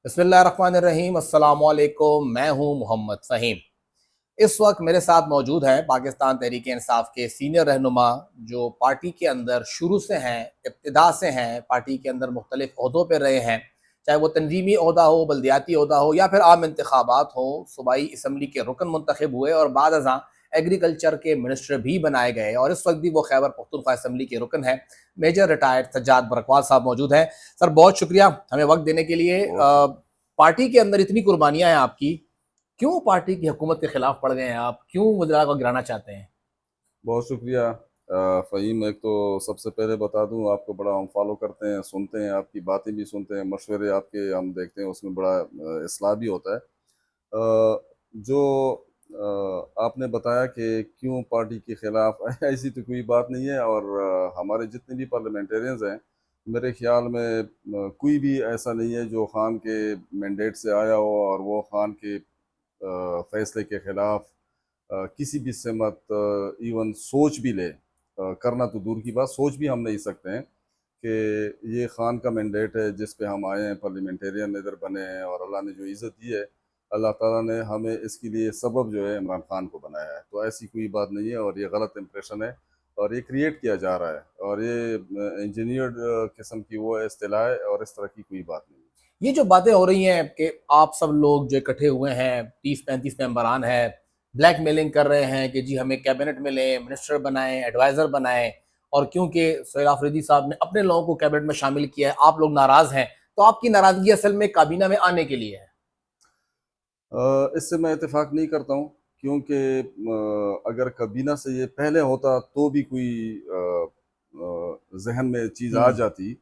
बिस्मिल्लाहिर्रहमानिर्रहीम अस्सलामुअलैकुम। मैं हूं मोहम्मद फ़हीम। इस वक्त मेरे साथ मौजूद हैं पाकिस्तान तहरीक इंसाफ के सीनियर रहनुमा, जो पार्टी के अंदर शुरू से हैं, इब्तिदा से हैं, पार्टी के अंदर मुख्तलिफ ओहदों पर रहे हैं, चाहे वो तंजीमी ओहदा हो, बल्दियाती ओहदा हो या फिर आम इंतखाबात हो। सूबाई असम्बली के रुकन मुंतखब हुए और बाद अज़ां एग्रीकल्चर के मिनिस्टर भी बनाए गए और इस वक्त भी वो खैबर पख्तूनख्वा असम्बली के रुकन है। मेजर रिटायर्ड सज्जाद बरकवाल साहब मौजूद हैं। सर, बहुत शुक्रिया हमें वक्त देने के लिए। बहुत शुक्रिया। पार्टी के अंदर इतनी कुर्बानियां हैं आपकी, क्यों पार्टी की हुकूमत के खिलाफ पड़ गए हैं आप? क्यों वज़ीरा को गिराना चाहते हैं? बहुत शुक्रिया फ़हीम। एक तो सबसे पहले बता दूं, आपको बड़ा हम फॉलो करते हैं, सुनते हैं, आपकी बातें भी सुनते हैं, मशवरे आपके हम देखते हैं, उसमें बड़ा इस्लाह भी होता है। जो आपने बताया कि क्यों पार्टी के ख़िलाफ़ ऐसी तो कोई बात नहीं है। और हमारे जितने भी पार्लियामेंटेरियंस हैं, मेरे ख़्याल में कोई भी ऐसा नहीं है जो ख़ान के मैंडेट से आया हो और वो ख़ान के फ़ैसले के ख़िलाफ़ किसी भी सिमत इवन सोच भी ले। करना तो दूर की बात, सोच भी हम नहीं सकते हैं कि ये खान का मैंडेट है जिस पे हम आए हैं, पार्लियामेंटेरियन इधर बने हैं और अल्लाह ने जो इज़्ज़त दी है, अल्लाह ताला ने हमें इसके लिए सबब जो है इमरान खान को बनाया है। तो ऐसी कोई बात नहीं है और ये गलत इंप्रेशन है और ये क्रिएट किया जा रहा है और ये इंजीनियर्ड किस्म की वो इस्तिलाह है और इस तरह की कोई बात नहीं है। ये जो बातें हो रही हैं कि आप सब लोग जो इकट्ठे हुए हैं, 30-35 मेंबरान हैं, ब्लैक मेलिंग कर रहे हैं कि जी हमें कैबिनेट में लें, मिनिस्टर बनाएं, एडवाइज़र बनाएं, और क्योंकि सोहेल आफरीदी साहब ने अपने लोगों को कैबिनेट में शामिल किया है, आप लोग नाराज़ हैं, तो आपकी नाराज़गी असल में काबीना में आने के लिए है। इससे मैं इत्तेफाक नहीं करता हूँ, क्योंकि अगर कबीना से ये पहले होता तो भी कोई जहन में चीज़ आ हम्म। जाती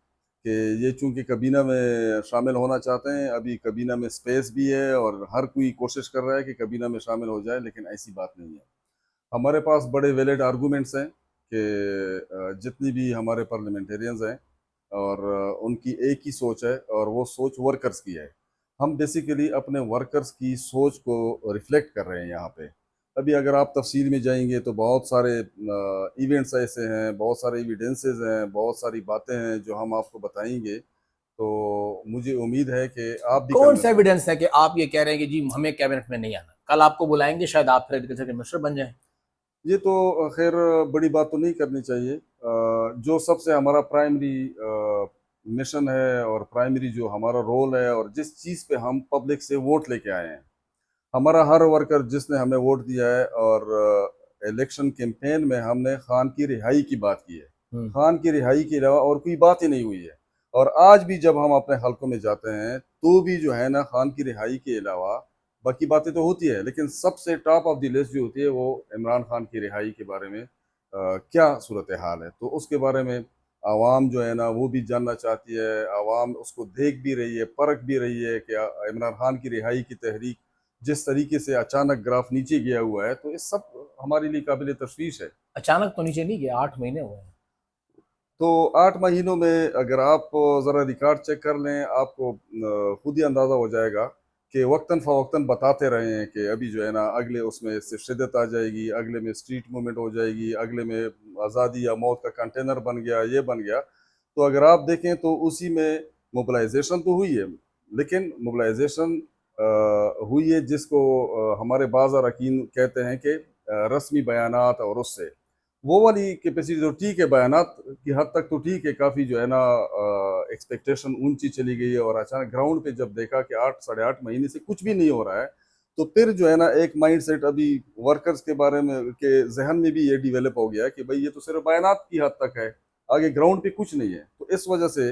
कि ये चूंकि कबीना में शामिल होना चाहते हैं, अभी कबीना में स्पेस भी है और हर कोई कोशिश कर रहा है कि कबीना में शामिल हो जाए, लेकिन ऐसी बात नहीं है। हमारे पास बड़े वैलिड आर्गूमेंट्स हैं कि जितनी भी हमारे पार्लियामेंटेरियंस हैं और उनकी एक ही सोच है और वो सोच वर्कर्स की है। हम बेसिकली अपने वर्कर्स की सोच को रिफ्लेक्ट कर रहे हैं यहाँ पे। अभी अगर आप तफसील में जाएंगे तो बहुत सारे इवेंट्स ऐसे हैं, बहुत सारे एविडेंसेस हैं, बहुत सारी बातें हैं जो हम आपको बताएंगे। तो मुझे उम्मीद है कि आप भी कौन सा कन्विंस होंगे। एविडेंस है कि आप ये कह रहे हैं कि जी हमें कैबिनेट में नहीं आना? कल आपको बुलाएंगे, शायद आप फिर एग्रीकल्चर के मिनिस्टर बन जाएं। ये तो खैर बड़ी बात तो नहीं करनी चाहिए। जो सबसे हमारा प्राइमरी मिशन है और प्राइमरी जो हमारा रोल है और जिस चीज़ पे हम पब्लिक से वोट लेके आए हैं, हमारा हर वर्कर जिसने हमें वोट दिया है और इलेक्शन कैंपेन में हमने खान की रिहाई की बात की है। हम्म। खान की रिहाई के अलावा और कोई बात ही नहीं हुई है। और आज भी जब हम अपने हलकों में जाते हैं तो भी जो है ना, खान की रिहाई के अलावा बाकी बातें तो होती है, लेकिन सबसे टॉप ऑफ द लिस्ट जो होती है वो इमरान खान की रिहाई के बारे में क्या सूरत हाल है, तो उसके बारे में आवाम जो है ना वो भी जानना चाहती है। आवाम उसको देख भी रही है, परख भी रही है कि इमरान खान की रिहाई की तहरीक जिस तरीके से अचानक ग्राफ नीचे गया हुआ है, तो ये सब हमारे लिए काबिल तशवीश है। अचानक तो नीचे नहीं गया, 8 महीने हुए हैं। तो 8 महीनों में अगर आप ज़रा रिकॉर्ड चेक कर लें, आपको खुद ही अंदाज़ा हो जाएगा कि वक्तन फ़वक्तन बताते रहे हैं कि अभी जो है ना अगले उसमें इससे शिद्दत आ जाएगी, अगले में स्ट्रीट मूवमेंट हो जाएगी, अगले में आज़ादी या मौत का कंटेनर बन गया, ये बन गया। तो अगर आप देखें तो उसी में मोबिलाइजेशन तो हुई है, लेकिन मोबिलाइजेशन हुई है जिसको हमारे बाज़ अरकान कहते हैं कि रस्मी बयानात और उससे वो वाली कैपेसिटी तो ठीक है, बयानात की हद तक तो ठीक है, काफ़ी जो है ना एक्सपेक्टेशन ऊंची चली गई है और अचानक ग्राउंड पे जब देखा कि 8 साढ़े 8 महीने से कुछ भी नहीं हो रहा है, तो फिर जो है ना एक माइंड सेट अभी वर्कर्स के बारे में के जहन में भी ये डिवेलप हो गया है कि भाई ये तो सिर्फ बयानात की हद तक है, आगे ग्राउंड पे कुछ नहीं है। तो इस वजह से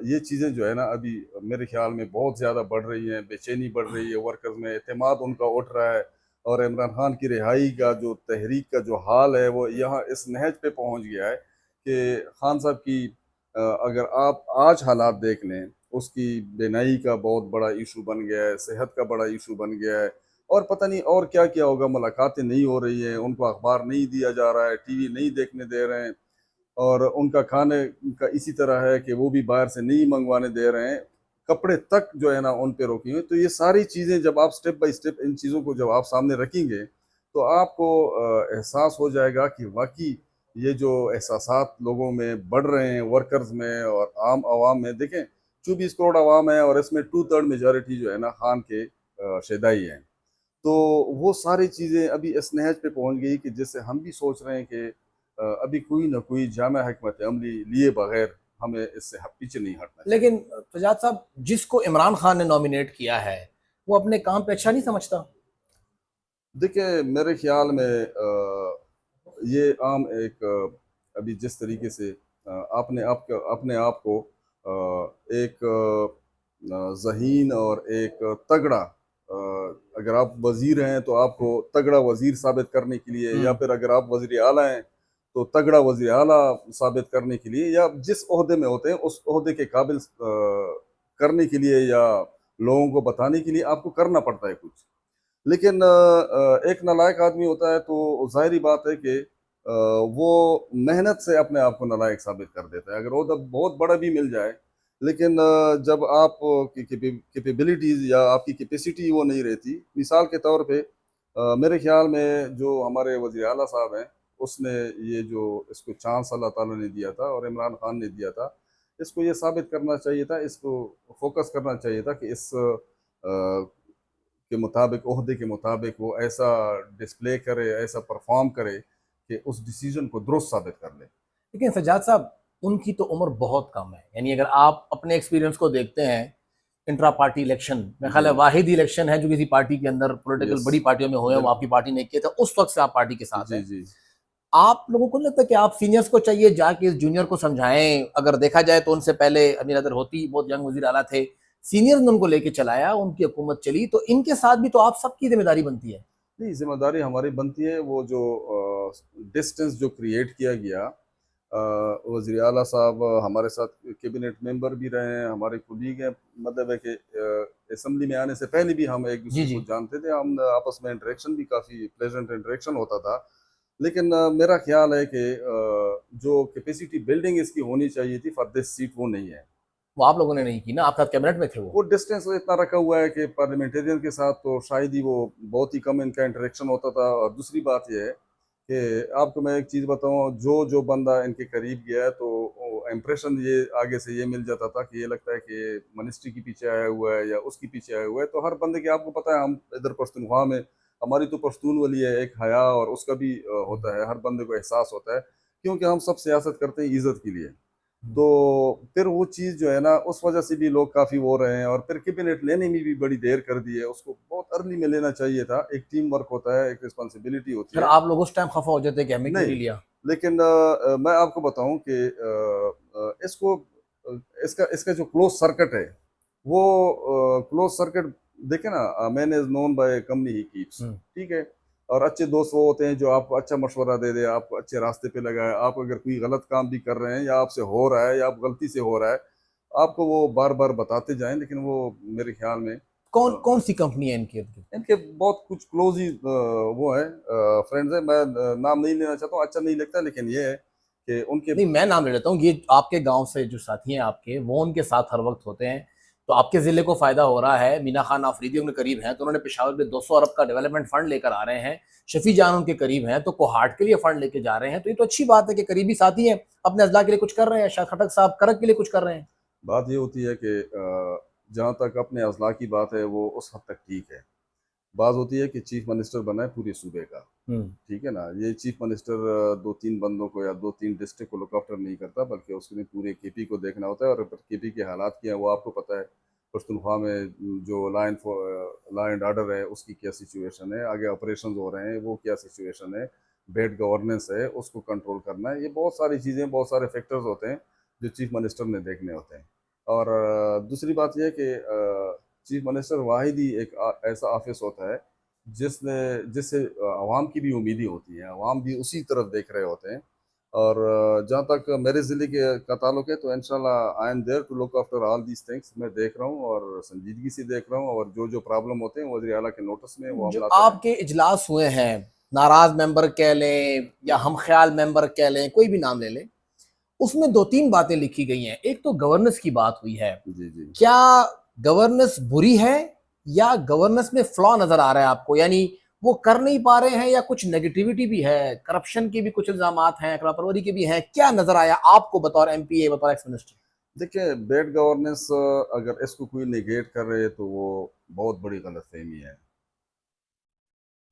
ये चीज़ें जो है ना अभी मेरे ख्याल में बहुत ज़्यादा बढ़ रही हैं, बेचैनी बढ़ रही है, वर्कर्स में एतमाद उनका उठ रहा है और इमरान खान की रिहाई का जो तहरीक का जो हाल है वो यहाँ इस नहज पे पहुँच गया है कि खान साहब की अगर आप आज हालात देख लें, उसकी बेनाई का बहुत बड़ा इशू बन गया है, सेहत का बड़ा इशू बन गया है और पता नहीं और क्या क्या होगा। मुलाकातें नहीं हो रही हैं, उनको अखबार नहीं दिया जा रहा है, टीवी नहीं देखने दे रहे हैं और उनका खाने का इसी तरह है कि वो भी बाहर से नहीं मंगवाने दे रहे हैं, कपड़े तक जो है ना उन पे रोकी हुई। तो ये सारी चीज़ें जब आप स्टेप बाय स्टेप इन चीज़ों को जब आप सामने रखेंगे तो आपको एहसास हो जाएगा कि वाकई ये जो एहसासात लोगों में बढ़ रहे हैं, वर्कर्स में और आम आवाम में, देखें 24 करोड़ आवाम है और इसमें 2/3 मेजॉरिटी जो है ना खान के शैदाई हैं। तो वो सारी चीज़ें अभी इस नहज पे पहुंच गई कि जिससे हम भी सोच रहे हैं कि अभी कोई ना कोई जामा हिकमत अमली लिए बगैर हमें इससे पीछे नहीं हटना चाहिए। लेकिन सजाद साहब, जिसको इमरान खान ने नॉमिनेट किया है वो अपने काम पे अच्छा नहीं समझता? देखिए मेरे ख्याल में ये आम एक अभी जिस तरीके से अपने आप को एक ज़हीन और एक तगड़ा अगर आप वज़ीर हैं तो आपको तगड़ा वज़ीर साबित करने के लिए, या फिर अगर आप वज़ीर आला हैं तो तगड़ा वज़ीर आला साबित करने के लिए, या जिस ओहदे में होते हैं उस ओहदे के काबिल करने के लिए या लोगों को बताने के लिए आपको करना पड़ता है कुछ। लेकिन एक नालायक आदमी होता है तो ज़ाहिरी बात है कि वो मेहनत से अपने आप को नालायक साबित कर देता है, अगर वो बहुत बड़ा भी मिल जाए। लेकिन जब आप की कैपेबिलिटीज़ या आपकी कैपेसिटी वो नहीं रहती, मिसाल के तौर पे मेरे ख्याल में जो हमारे वज़ीर आला साहब हैं, उसने ये जो इसको चांस अल्लाह ताला ने दिया था और इमरान खान ने दिया था, इसको ये साबित करना चाहिए था, इसको फोकस करना चाहिए था कि इस के मुताबिक, ओहदे के मुताबिक वो ऐसा डिस्प्ले करे, ऐसा परफॉर्म करे कि उस डिसीजन को दुरुस्त साबित कर ले। लेकिन सजाद साहब, उनकी तो उम्र बहुत कम है। यानी अगर आप अपने एक्सपीरियंस को देखते हैं, इंट्रा पार्टी इलेक्शन मेरे ख्याल है वाहिद इलेक्शन है जो किसी पार्टी के अंदर पॉलिटिकल बड़ी पार्टियों में हुए हैं, वो आपकी पार्टी ने किए थे, उस वक्त से आप पार्टी के साथ हैं। जी। आप लोगों को नहीं लगता कि आप सीनियर्स को चाहिए जाके इस जूनियर को समझाएं? अगर देखा जाए तो उनसे पहले अमीर अदर होती बहुत यंग वजीर आला थे, सीनियर्स ने उनको लेके चलाया, उनकी हुकूमत चली, तो इनके साथ भी तो आप सबकी जिम्मेदारी बनती है। नहीं, जिम्मेदारी हमारी बनती है। वो जो डिस्टेंस जो क्रिएट किया गया, वज़ीर आला साहब हमारे साथ कैबिनेट मेंबर भी रहे हैं, हमारे कुलीग हैं, मतलब है कि असेंबली में आने से पहले भी हम एक दूसरे को जानते थे, हम आपस में इंटरेक्शन भी काफ़ी प्लेजेंट इंटरेक्शन होता था। लेकिन मेरा ख्याल है कि जो कैपेसिटी बिल्डिंग इसकी होनी चाहिए थी फॉर दिस सीट वो नहीं है। वो आप लोगों ने नहीं की ना, आप साथ कैबिनेट में थे। वो डिस्टेंस इतना रखा हुआ है कि पार्लियामेंटेरियन के साथ तो शायद ही वो बहुत ही कम इनका इंटरेक्शन होता था। और दूसरी बात यह है कि आपको मैं एक चीज़ बताऊं, जो बंदा इनके करीब गया है तो इम्प्रेशन ये आगे से ये मिल जाता था कि ये लगता है कि मिनिस्ट्री के पीछे आया हुआ है या उसके पीछे आया हुआ है। तो हर बंदे की, आपको पता है, हम इधर पश्तूनख्वा में हमारी तो पश्तून वाली है एक हया, और उसका भी होता है, हर बंदे को एहसास होता है, क्योंकि हम सब सियासत करते हैं इज़्ज़त के लिए। तो फिर वो चीज़ जो है ना, उस वजह से भी लोग काफ़ी वो रहे हैं। और फिर कैबिनेट लेने में भी बड़ी देर कर दी है, उसको बहुत अर्ली में लेना चाहिए था। एक टीम वर्क होता है, एक रिस्पॉन्सिबिलिटी होती फिर है। आप लोग उस टाइम खफा हो जाते कि हमें क्यों नहीं लिया? लेकिन मैं आपको बताऊं कि इसको इसका इसका जो क्लोज सर्किट है, वो क्लोज सर्किट देखे ना, man is known by company he keeps, ठीक है। और अच्छे दोस्त वो होते हैं जो आपको अच्छा मशवरा दे दे, आपको अच्छे रास्ते पे लगाए। आप अगर कोई गलत काम भी कर रहे हैं या आपसे हो रहा है या आप गलती से हो रहा है, आपको वो बार बार बताते जाएं। लेकिन वो मेरे ख्याल में कौन कौन सी कंपनी है इनकी? इनके बहुत कुछ क्लोज ही वो है, फ्रेंड्स है। मैं नाम नहीं लेना चाहता हूँ, अच्छा नहीं लगता, लेकिन ये है कि उनके नहीं, मैं नाम ले लेता हूँ। ये आपके गांव से जो साथी हैं आपके, वो उनके साथ हर वक्त होते हैं, तो आपके जिले को फायदा हो रहा है। मीना खान आफरीदी उनके करीब हैं, तो उन्होंने पेशावर में 200 अरब का डेवलपमेंट फंड लेकर आ रहे हैं। शफी जान उनके करीब हैं, तो कोहाट के लिए फंड लेके जा रहे हैं। तो ये तो अच्छी बात है कि करीबी साथी हैं, अपने अजला के लिए कुछ कर रहे हैं। शाह खटक साहब करक के लिए कुछ कर रहे हैं। बात ये होती है कि जहाँ तक अपने अजला की बात है वो उस हद तक ठीक है। बात होती है कि चीफ मिनिस्टर बना है पूरे सूबे का, ठीक है ना। ये चीफ मिनिस्टर 2-3 बंदों को या 2-3 डिस्ट्रिक्ट को लुक आफ्टर नहीं करता, बल्कि उसने पूरे केपी को देखना होता है। और केपी के हालात क्या है वो आपको पता है। पश्तूनख्वा में जो लॉ एंड ऑर्डर है उसकी क्या सिचुएशन है, आगे ऑपरेशन हो रहे हैं वो क्या सिचुएशन है, बेड गवर्नेंस है उसको कंट्रोल करना है। ये बहुत सारी चीज़ें, बहुत सारे फैक्टर्स होते हैं जो चीफ मिनिस्टर ने देखने होते हैं। और दूसरी बात यह है कि चीफ मिनिस्टर वाहिद ही एक ऐसा ऑफिस होता है जिससे अवाम की भी उम्मीदें होती हैं, अवाम भी उसी तरफ देख रहे होते हैं। और जहाँ तक मेरे ज़िले का ताल्लुक है तो इंशाल्लाह I am there to look after all these things. मैं देख रहा हूँ और संजीदगी से देख रहा हूँ, और जो प्रॉब्लम होते हैं वज़ीर आला के नोटिस में वो हम जो लाते हैं। आपके इजलास हुए हैं, नाराज मेंबर कह लें या हम ख्याल मेंबर कह लें, कोई भी नाम ले लें, उसमें 2-3 बातें लिखी गई हैं। एक तो गवर्नेंस की बात हुई है। जी जी। क्या गवर्नेंस बुरी है या गवर्नेंस में फ्लॉ नजर आ रहा है आपको? यानी वो कर नहीं पा रहे हैं या कुछ नेगेटिविटी भी है, करप्शन के भी कुछ इल्जामात हैं, लापरवाही के भी हैं? क्या नजर आया आपको बतौर एमपीए, बतौर एक्स मिनिस्टर? देखिए, बैड गवर्नेंस अगर इसको कोई नेगेट कर रहे तो वो बहुत बड़ी गलतफहमी है।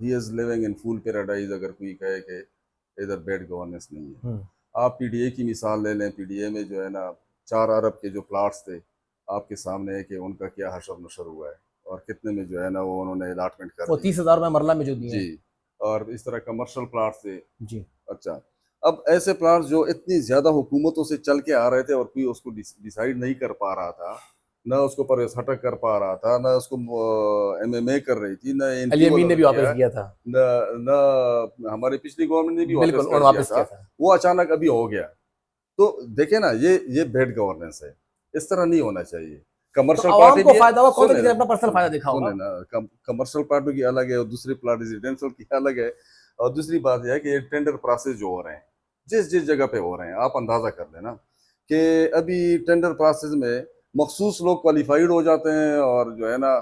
He is living in fool paradise अगर कोई कहे कि इधर बैड गवर्नेंस नहीं है। हम्म। आप पीडीए की मिसाल ले लें, पीडीए में जो है ना 4 अरब के जो प्लाट्स थे आपके सामने है कि उनका क्या हशर नशर हुआ है और कितने में जो है ना वो उन्होंने अलॉटमेंट कर वो दी। 30,000 में मरला में जो दिए जी। हैं। और इस तरह कमर्शियल प्लाट्स थे। जी। अच्छा, अब ऐसे प्लाट्स जो इतनी ज़्यादा हुकूमतों से चल के आ रहे थे और कोई उसको डिसाइड नहीं कर पा रहा था, ना उसको परवेज़ हटक कर पा रहा था, ना उसको एमएमए कर रही थी, ना अली एनपी अमीन वालों ने ने भी किया वापस है, किया था। ना हमारी पिछली गवर्नमेंट ने भी बिल्कुल, वापस कर उन्होंने दिया वापस था। किया था। वो अचानक अभी हो गया। तो देखे ना, ये बैड गवर्नेंस है। इस तरह नहीं होना चाहिए। तो कमर्शियल आवाम पार्टी को भी है, फायदा हुआ, कौन सा सुने किसी ना, ने अपना पर्सनल फायदा देखा सुने होगा। ना, कमर्शियल पार्टी की अलग है और दूसरी प्लाट रेजिडेंशियल की अलग है। और दूसरी बात यह है कि ये टेंडर प्रोसेस जो हो रहे हैं, जिस जिस जगह पे हो रहे हैं, आप अंदाजा कर लेना कि अभी टेंडर प्रोसेस में मखसूस लोग क्वालिफाइड हो जाते हैं और जो है ना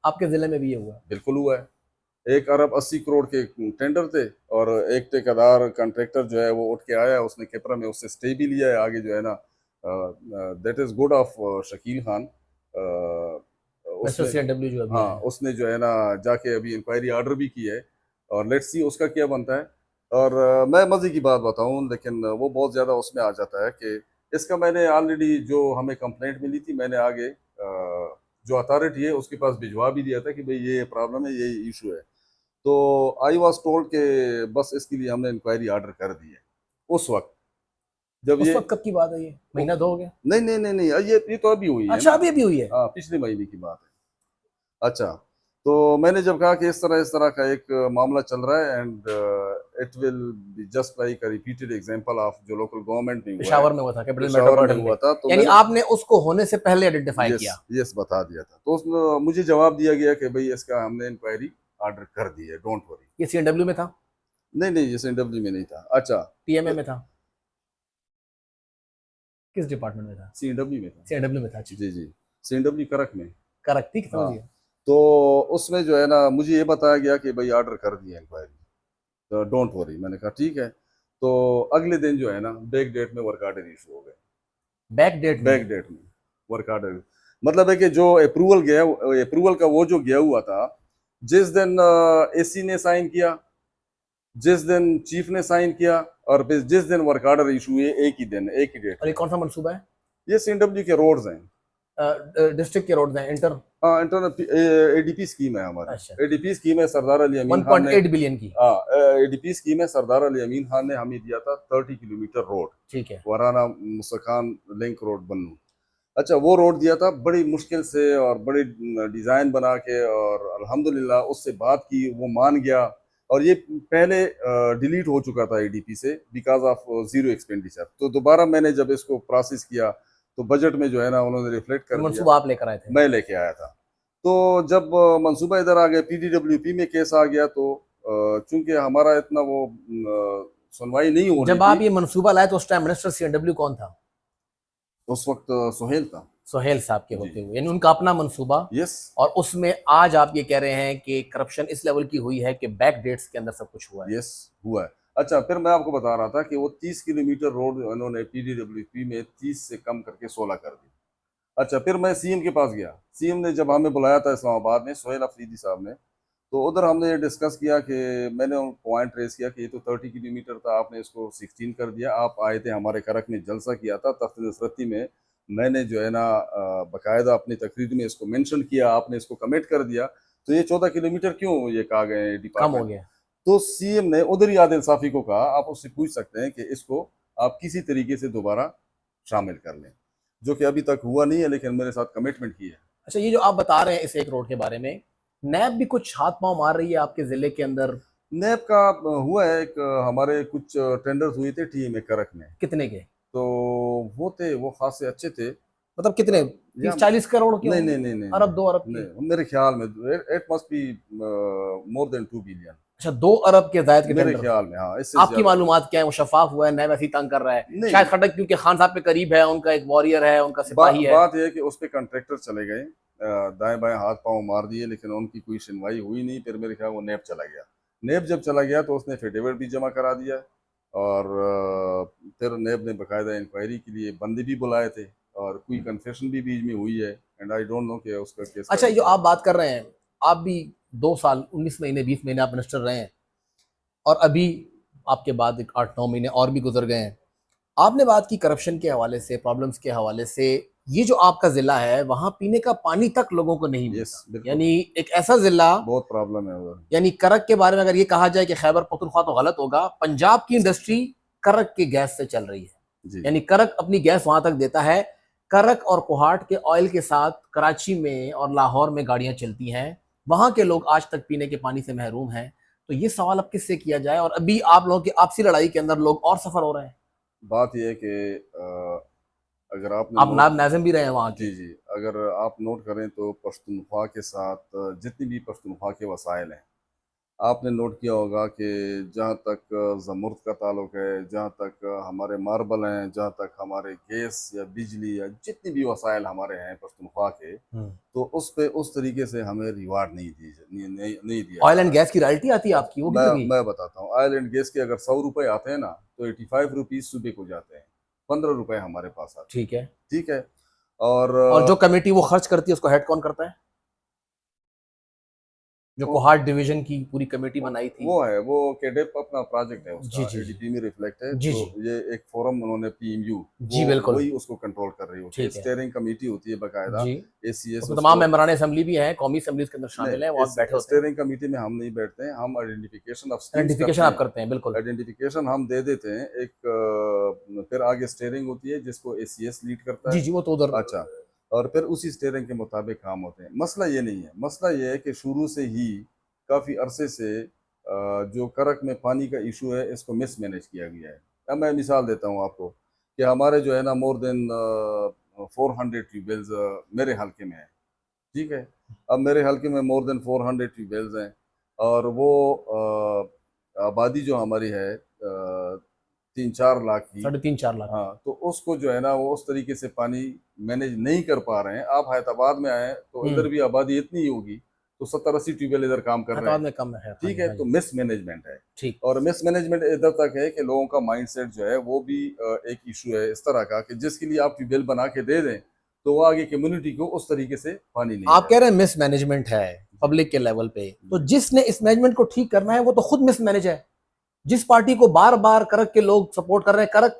आपके जिले में भी ये हुआ। बिल्कुल हुआ है। 1 अरब 80 करोड़ के टेंडर थे और एक ठेकेदार कॉन्ट्रैक्टर जो है वो उठ के आया, उसने केपरा में उससे स्टे भी लिया है। आगे जो है ना that is good of Shakeel Khan. Mister उसने, सीएनडब्ल्यू जो अभी हाँ, है। उसने जो है ना जाके अभी इंक्वायरी ऑर्डर भी की है और लेट्स सी उसका क्या बनता है। और मैं मजे की बात बताऊं, लेकिन वो बहुत ज़्यादा उसमें आ जाता है कि इसका मैंने ऑलरेडी जो हमें कंप्लेंट मिली थी, मैंने आगे जो अथॉरिटी है उसके पास भिजवा भी दिया था कि भाई ये प्रॉब्लम है, ये इशू है। तो आई वॉज टोल्ड के बस इसके लिए हमने इंक्वायरी ऑर्डर कर दी है। उस वक्त जब उस ये वक्त कब की बात है ये, महीना दो हो गया। नहीं नहीं नहीं नहीं, ये तो अभी हुई है अच्छा, ना। अभी अभी हुई है। हाँ, पिछले महीने की बात है। अच्छा, तो मैंने जब कहा कि इस तरह का एक मामला चल रहा है and it will be just like a repeated example of जो लोकल गवर्नमेंट में हुआ है, पेशावर में हुआ था, कैपिटल पेशावर में मेट्रोपॉलिटन में। हुआ था, तो यानी मैंने आपने उसको होने से पहले आइडेंटिफाई यस किया। यस बता दिया था। तो उसमें मुझे जवाब दिया गया कि भाई इसका हमने इंक्वायरी ऑर्डर कर दी है, डोंट वरी। ये सीएनडब्ल्यू में था। नहीं नहीं, ये एसएनडब्ल्यू में नहीं था। अच्छा, टीएमए में था। किस डिपार्टमेंट में था। सीएनडब्ल्यू में था। सीएनडब्ल्यू में था, अच्छा। जी जी, सीएनडब्ल्यू करक में। करेक्ट, ठीक, समझ हाँ, गया। तो उसमें जो है ना मुझे ये बताया गया कि भाई ऑर्डर कर दिया इंक्वायरी, तो डोंट वरी। मैंने कहा ठीक है। तो अगले दिन जो है ना बैक डेट में वर्क ऑर्डर इशू हो गए। बैक डेट में। बैक डेट में वर्क ऑर्डर मतलब है कि जो अप्रूवल का वो जो गया हुआ था, जिस दिन एसी ने साइन किया, जिस दिन चीफ ने साइन किया और फिर जिस दिन वर्क ऑर्डर इशू हुए, एक ही दिन, एक ही डेट और में। ये कौन सा मनसूबा है। ये सीएनडब्ल्यू के रोड्स हैं। डिस्ट्रिक्ट के रोड हैं, इंटर। हाँ, इंटरनल एडीपी स्कीम है हमारी। अच्छा। एडीपी स्कीम है सरदार अली अमीन खान ने। 1.8 बिलियन की। हाँ, एडीपी स्कीम है सरदार अली अमीन खान ने हमें दिया था 30 किलोमीटर रोड, ठीक है। वाराना मुसकान लिंक रोड बन्नू। अच्छा, वो रोड दिया था बड़ी मुश्किल से और बड़ी डिज़ाइन बना के, और अल्हम्दुलिल्लाह उससे बात की, वो मान गया। और ये पहले डिलीट हो चुका था एडीपी से बिकॉज ऑफ जीरो एक्सपेंडिचर। तो दोबारा मैंने जब इसको प्रोसेस किया तो बजट में जो है ना उन्होंने रिफ्लेक्ट ये कर दिया। मनसूबा आप लेकर आए थे। मैं लेके आया था। तो जब मंसूबा इधर आ गया, पीडीडब्ल्यूपी में केस आ गया, तो चूंकि हमारा इतना वो सुनवाई नहीं हो रही जब थी। आप ये मनसूबा लाए तो उस टाइम मिनिस्टर सीएनडब्ल्यू कौन था। उस वक्त सुहेल था। सोहेल साहब के जी, होते हुए, यानी उनका अपना मनसूबा। यस और उसमें आज आप ये कह रहे हैं कि करप्शन इस लेवल की हुई है कि बैक डेट्स के अंदर सब कुछ हुआ है। यस हुआ है। अच्छा, फिर मैं आपको बता रहा था कि वो 30 किलोमीटर रोड उन्होंने पीडीडब्ल्यूपी में 30 से कम करके 16 कर दी। अच्छा, फिर मैं सीएम के पास गया। सीएम ने जब हमें बुलाया था इस्लामाबाद में, सोहेल अफरीदी साहब ने, तो उधर हमने ये डिस्कस किया कि मैंने उन पॉइंट रेस किया कि ये तो 30 किलोमीटर था, आपने इसको 16 कर दिया। आप आए थे हमारे करक में, जलसा किया था तख्त नसरती में, मैंने जो है ना बाकायदा अपनी तकरीर में इसको मेंशन किया, आपने इसको कमिट कर दिया, तो ये 14 किलोमीटर क्यों ये कहा गए कम हो डिपार्टमेंट। गया। तो सीएम ने उधर ही आदिल साफी को कहा, आप उससे पूछ सकते हैं कि इसको आप किसी तरीके से दोबारा शामिल कर लें, जो कि अभी तक हुआ नहीं है, लेकिन मेरे साथ कमिटमेंट की है। अच्छा, ये जो आप बता रहे हैं इस एक रोड के बारे में, नैब भी कुछ हाथ पांव मार रही है आपके जिले के अंदर। नैब का हुआ है एक, हमारे कुछ टेंडर्स हुए थे टीएमए करक में, कितने के। तो वो थे, वो खासे अच्छे थे। मतलब कितने, या 30-40 करोड़ के नहीं होंगे। नहीं नहीं नहीं अरब, 2 अरब नहीं, के। नहीं मेरे ख्याल में it must be more than 2 billion. अच्छा, 2 अरब के जायद के मेरे टेंडर थे। ख्याल में हाँ, इससे आपकी ज्यादा। मालूमात क्या है, वो शफाफ हुआ है, नैब ऐसी तंग कर रहा है। नहीं, शायद खटक क्योंकि खान साहब के करीब है, उनका एक वॉरियर है, उनका सिपाही है। बात यह है कि उस पे कॉन्ट्रैक्टर चले गए, दाएं बाएं हाथ पांव मार दिए, लेकिन उनकी कोई सुनवाई हुई नहीं। फिर मेरे ख्याल वो नेब चला गया। नेब जब चला गया तो उसने एफिडेविट भी जमा करा दिया और फिर नेब ने बाकायदा इंक्वायरी के लिए बंदे भी बुलाए थे और कोई कन्फेशन भी बीच में हुई है, एंड आई डोंट नो कि उसका केस अच्छा, ये जो आप बात कर रहे हैं, आप भी 2 साल 19 महीने 20 महीने आप मिनिस्टर रहे हैं, और अभी आपके बाद एक 8-9 महीने और भी गुजर गए हैं। आपने बात की करप्शन के हवाले से, प्रॉब्लम्स के हवाले से। ये जो आपका जिला है, वहां पीने का पानी तक लोगों को नहीं यस मिलता। बिल्कुल, यानी एक ऐसा जिला, बहुत प्रॉब्लम है उधर। यानी करक के बारे में अगर ये कहा जाए कि खैबर पख्तूनख्वा, तो गलत होगा। पंजाब की इंडस्ट्री करक के गैस से चल रही है। जी यानी करक अपनी गैस वहां तक देता है। करक और कोहाट के ऑयल के साथ कराची में और लाहौर में गाड़ियां चलती हैं। वहां के लोग आज तक पीने के पानी से महरूम हैं। तो ये सवाल अब किससे किया जाए? और अभी आप लोगों की आपसी लड़ाई के अंदर लोग और सफर हो रहे हैं। बात यह है कि अगर आपने आप नायब नोट, नाज़िम भी रहे हैं वहां के। जी जी, अगर आप नोट करें तो पश्तूनख्वा के साथ जितनी भी पश्तूनख्वा के वसाइल हैं, आपने नोट किया होगा कि जहाँ तक ज़मुर्द का ताल्लुक है, जहाँ तक हमारे मार्बल हैं, जहाँ तक हमारे गैस या बिजली या जितनी भी वसाइल हमारे हैं पश्तूनख्वा के, तो उस पे उस तरीके से हमें रिवार्ड नहीं दिया ऑयल जा एंड रहा गैस की रॉयल्टी आती है आपकी, वो है। कितने की? मैं बताता हूँ, ऑयल एंड गैस के अगर 100 रुपये आते हैं ना, तो 85 रुपीज़ सुबह को जाते हैं, 15 रुपये हमारे पास आते ठीक है। हैं। ठीक है। और और जो कमेटी वो खर्च करती है, उसको हेड कौन करता है? जो वो कोहाट डिवीजन की पूरी कमेटी बनाई थी। वो है, वो केडेप अपना प्रोजेक्ट है, जी उसका जी जी एडीपी में रिफ्लेक्ट है। जी तो जी ये एक फोरम उन्होंने पीएमयू, जी वो बिल्कुल। वही उसको कंट्रोल कर रही होती है। ठीक है स्टीयरिंग कमेटी होती है बाकायदा, जी। एसीएस उसमें तमाम उसको। मेंबरान असेंबली भी हैं, कौमी असेंबली के अंदर शामिल हैं, वो नहीं, आप इस बैठे होते हैं। स्टीयरिंग कमेटी में हम नहीं बैठते हैं, हम आइडेंटिफिकेशन ऑफ स्कीम्स आइडेंटिफिकेशन करते आप हैं। करते हैं, बिल्कुल। आइडेंटिफिकेशन हम दे देते हैं एक, फिर आगे स्टीयरिंग होती है जिसको एसीएस लीड करता जी है। जी, वो तो उधर। अच्छा, और फिर उसी स्टीयरिंग के मुताबिक काम होते हैं। मसला ये नहीं है, मसला ये है कि शुरू से ही काफ़ी अरसे से जो करक में पानी का इशू है, इसको मिस मैनेज किया गया है। अब मैं मिसाल देता हूँ आपको कि हमारे जो है ना मोर देन 400 ट्यूबवेल्स मेरे हल्के में है। ठीक है। अब मेरे हल्के में मोर देन 400 ट्यूबवेल्स हैं, और वो आबादी जो हमारी है 3-4 लाख की। 3.5-4 लाख। हाँ, तो उसको जो है ना वो उस तरीके से पानी मैनेज नहीं कर पा रहे हैं। आप हैदराबाद में आए तो इधर भी आबादी इतनी ही होगी, तो 70-80 ट्यूबवेल इधर काम कर रहे हैदराबाद हैं। में कम है। हाँ ठीक जी, है, हाँ तो जी। मिस मैनेजमेंट है। ठीक। और मिस मैनेजमेंट इधर तक है कि लोगों का माइंडसेट जो है वो भी एक इशू है इस तरह का कि जिसके लिए आप ट्यूबवेल बना के दे दें, तो वो आगे कम्युनिटी को उस तरीके से पानी नहीं आप कह जाएगा। रहे हैं मिस मैनेजमेंट है जी पब्लिक के लेवल पे, तो जी जिसने इस मैनेजमेंट को ठीक करना है वो तो खुद मिस मैनेज है। जिस पार्टी को बार बार करक के लोग सपोर्ट कर रहे हैं, करक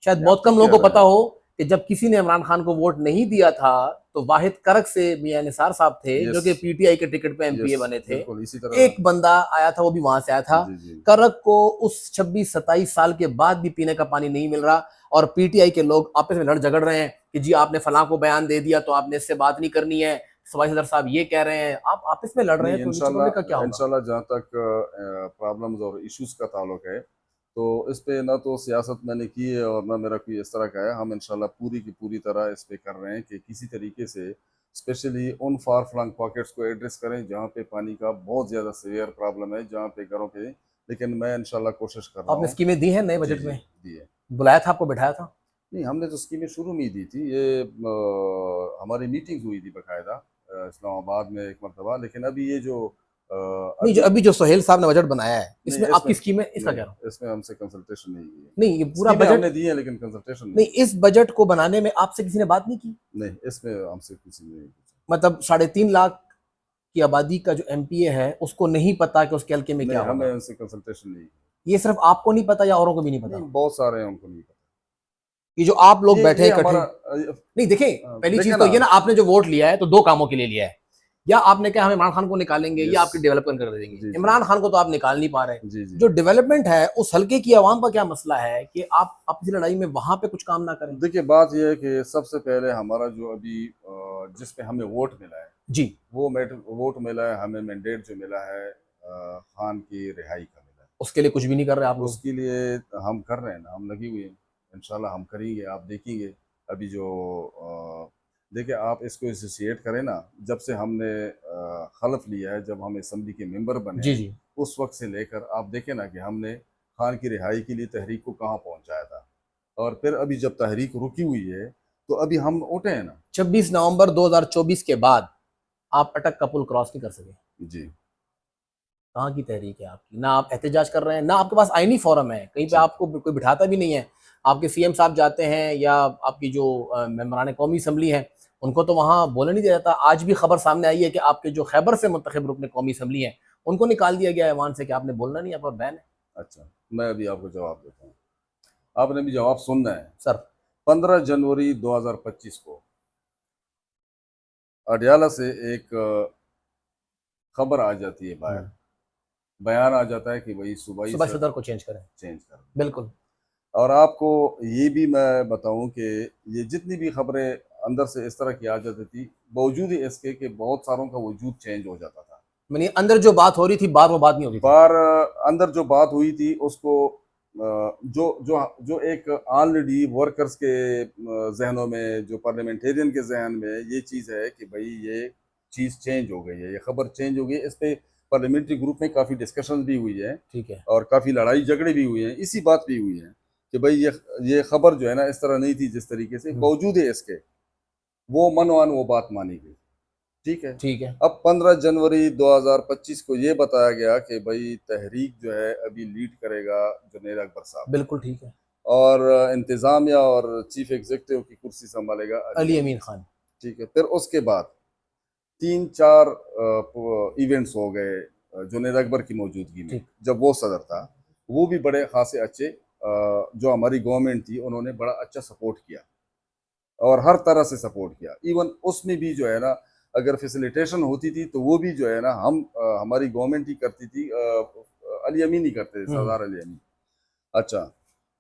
शायद नहीं, आप बहुत कम ठीक लोगों कह को रहे पता हैं। हो कि जब किसी ने इमरान खान को वोट नहीं दिया था, तो वाहिद करक से मियां निसार साहब थे, जो यस कि पीटीआई के टिकट पे एमपीए यस, बने थे। बिल्कुल इसी तरह। एक बंदा आया था, वो भी वहां से आया था। जी जी करक को उस 26-27 साल के बाद भी पीने का पानी नहीं मिल रहा, और पीटीआई के लोग आपस में लड़ झगड़ रहे हैं कि जी आपने फलां को बयान दे दिया तो आपने इससे बात नहीं करनी है, सवाई सदर साहब ये कह रहे हैं, आप आपस में लड़ रहे नहीं, हैं, तो नीचे पब्लिक का क्या इंशाल्लाह होगा? इंशाल्लाह जहाँ तक प्रॉब्लम्स और इश्यूज का ताल्लुक है, तो इस पे ना तो सियासत मैंने की है और ना मेरा कोई इस तरह का है। हम इंशाल्लाह पूरी की पूरी तरह इस पे कर रहे हैं कि किसी तरीके से स्पेशली उन फार फ्लंग पॉकेट्स को एड्रेस करें जहाँ पे पानी का बहुत ज़्यादा सीवियर प्रॉब्लम है, जहाँ पे घरों पे। लेकिन मैं इंशाल्लाह कोशिश कर रहा आपने हूँ। स्कीमें दी हैं नए जी बजट जी, में? दी है। बुलाया था, आपको बिठाया था? नहीं, हमने तो स्कीमें शुरू में ही दी थी। ये हमारी मीटिंग हुई थी बाकायदा इस्लामाबाद में एक मरतबा। लेकिन अभी ये जो नहीं, जो अभी, अभी जो सोहेल साहब ने बजट बनाया है, नहीं इसमें इसमें आपकी स्कीमें, इसका नहीं, कह रहा हूँ। इसमें हमसे कंसल्टेशन नहीं की है। नहीं, ये पूरा स्कीमें बजट। हमने दी हैं लेकिन कंसल्टेशन नहीं नहीं, की। इस बजट को बनाने में आपसे किसी ने बात नहीं की? नहीं, इसमें हमसे किसी ने नहीं पूछा। मतलब 3.5 लाख की आबादी का जो एमपीए है, उसको नहीं पता कि उसके हल्के में क्या नहीं, हमें होगा? उनसे कंसल्टेशन नहीं की। ये सिर्फ आपको नहीं पता या औरों को भी नहीं नहीं, पता? बहुत सारे हैं, उनको नहीं पता। ये जो आप लोग बैठे ये हैं इकट्ठे। हमारा नहीं, देखें, पहली देखे चीज तो ना। ये ना, आपने जो वोट लिया है तो दो कामों के लिए लिया है। या आपने कहा हम इमरान खान को निकालेंगे, या यस, आपकी डेवलपमेंट कर देंगे। जी जी इमरान खान को तो आप निकाल नहीं पा रहे। जी जी। जो डेवलपमेंट है, उस हल्के की आवाम का क्या मसला है कि आप अपनी लड़ाई में वहां पे कुछ काम ना करें? देखिए, बात यह है कि सबसे पहले हमारा जो अभी जिस पे हमें वोट मिला है, जी। वो वोट मिला है हमें, मैंडेट जो मिला है खान की रिहाई का मिला है। उसके लिए कुछ भी नहीं कर रहे आप लोग? उसके लिए हम कर रहे हैं ना, हम लगे हुए हैं। इंशाल्लाह हम करेंगे, आप देखेंगे। अभी जो देखिए, आप इसको एसोसिएट करें ना, जब से हमने हलफ लिया है, जब हम असम्बली के मेंबर बने जी हैं, जी। उस वक्त से लेकर आप देखें ना कि हमने खान की रिहाई के लिए तहरीक को कहाँ पहुँचाया था। और फिर अभी जब तहरीक रुकी हुई है, तो अभी हम उठे हैं ना। 26 नवंबर 2024 के बाद आप अटक का पुल क्रॉस नहीं कर सके। जी। कहाँ की तहरीक है आपकी? ना आप एहतजाज कर रहे हैं, ना आपके पास आईनी फोरम है, कहीं पे जी। आपको कोई बिठाता भी नहीं है। आपके सीएम साहब जाते हैं या आपकी जो मेंबरान कौमी असम्बली है, उनको तो वहाँ बोलने नहीं दिया जाता। आज भी खबर सामने आई है कि आपके जो खैबर से मुंतखब रुकन कौमी असम्बली है, उनको निकाल दिया गया है ऐवान से कि आपने बोलना नहीं, आप पर बैन है। अच्छा, मैं अभी आपको जवाब देता हूँ, आपने भी जवाब सुनना है। सर 15 जनवरी 2025 को अडयाला से एक खबर आ जाती है बाहर, हम्म, बयान आ जाता है कि भाई सूबाई सुबह सर सदर को चेंज करें। चेंज कर। बिल्कुल। और आपको ये भी मैं बताऊं कि ये जितनी भी खबरें अंदर से इस तरह की आ जाती थी, बावजूद ही इसके कि बहुत सारों का वजूद चेंज हो जाता था। मैंने अंदर जो बात हो रही थी, बाहर वो बात नहीं होती थी। बार अंदर जो बात हुई थी उसको जो जो जो एक ऑलरेडी वर्कर्स के जहनों में, जो पार्लियामेंटेरियन के जहन में ये चीज़ है कि भाई ये चीज़ चेंज हो गई है, ये खबर चेंज हो गई है, इस पे पार्लियामेंट्री ग्रुप में काफ़ी डिस्कशन भी हुई है ठीक है। और काफ़ी लड़ाई झगड़े भी हुए हैं, इसी बात भी हुई है कि भाई ये खबर जो है ना इस तरह नहीं थी जिस तरीके से, बावजूद है इसके वो मनवान वो बात मानी गई। ठीक है। ठीक है। अब 15 जनवरी 2025 को ये बताया गया कि भाई तहरीक जो है अभी लीड करेगा जुनैद अकबर साहब, बिल्कुल ठीक है। और इंतज़ामिया और चीफ एग्जीक्यूटिव की कुर्सी संभालेगा अली अली अमीन अमीन खान। साहब। ठीक है। फिर उसके बाद 3-4 इवेंट्स हो गए जुनैद अकबर की मौजूदगी में, ठीक। जब वो सदर था। वो भी बड़े खासे अच्छे, जो हमारी गवर्नमेंट थी उन्होंने बड़ा अच्छा सपोर्ट किया और हर तरह से सपोर्ट किया। इवन उसमें भी जो है ना, अगर फैसिलिटेशन होती थी तो वो भी जो है ना हमारी गवर्नमेंट ही करती थी, अली अमीन ही करते थे, सरदार अली अमीन। अच्छा,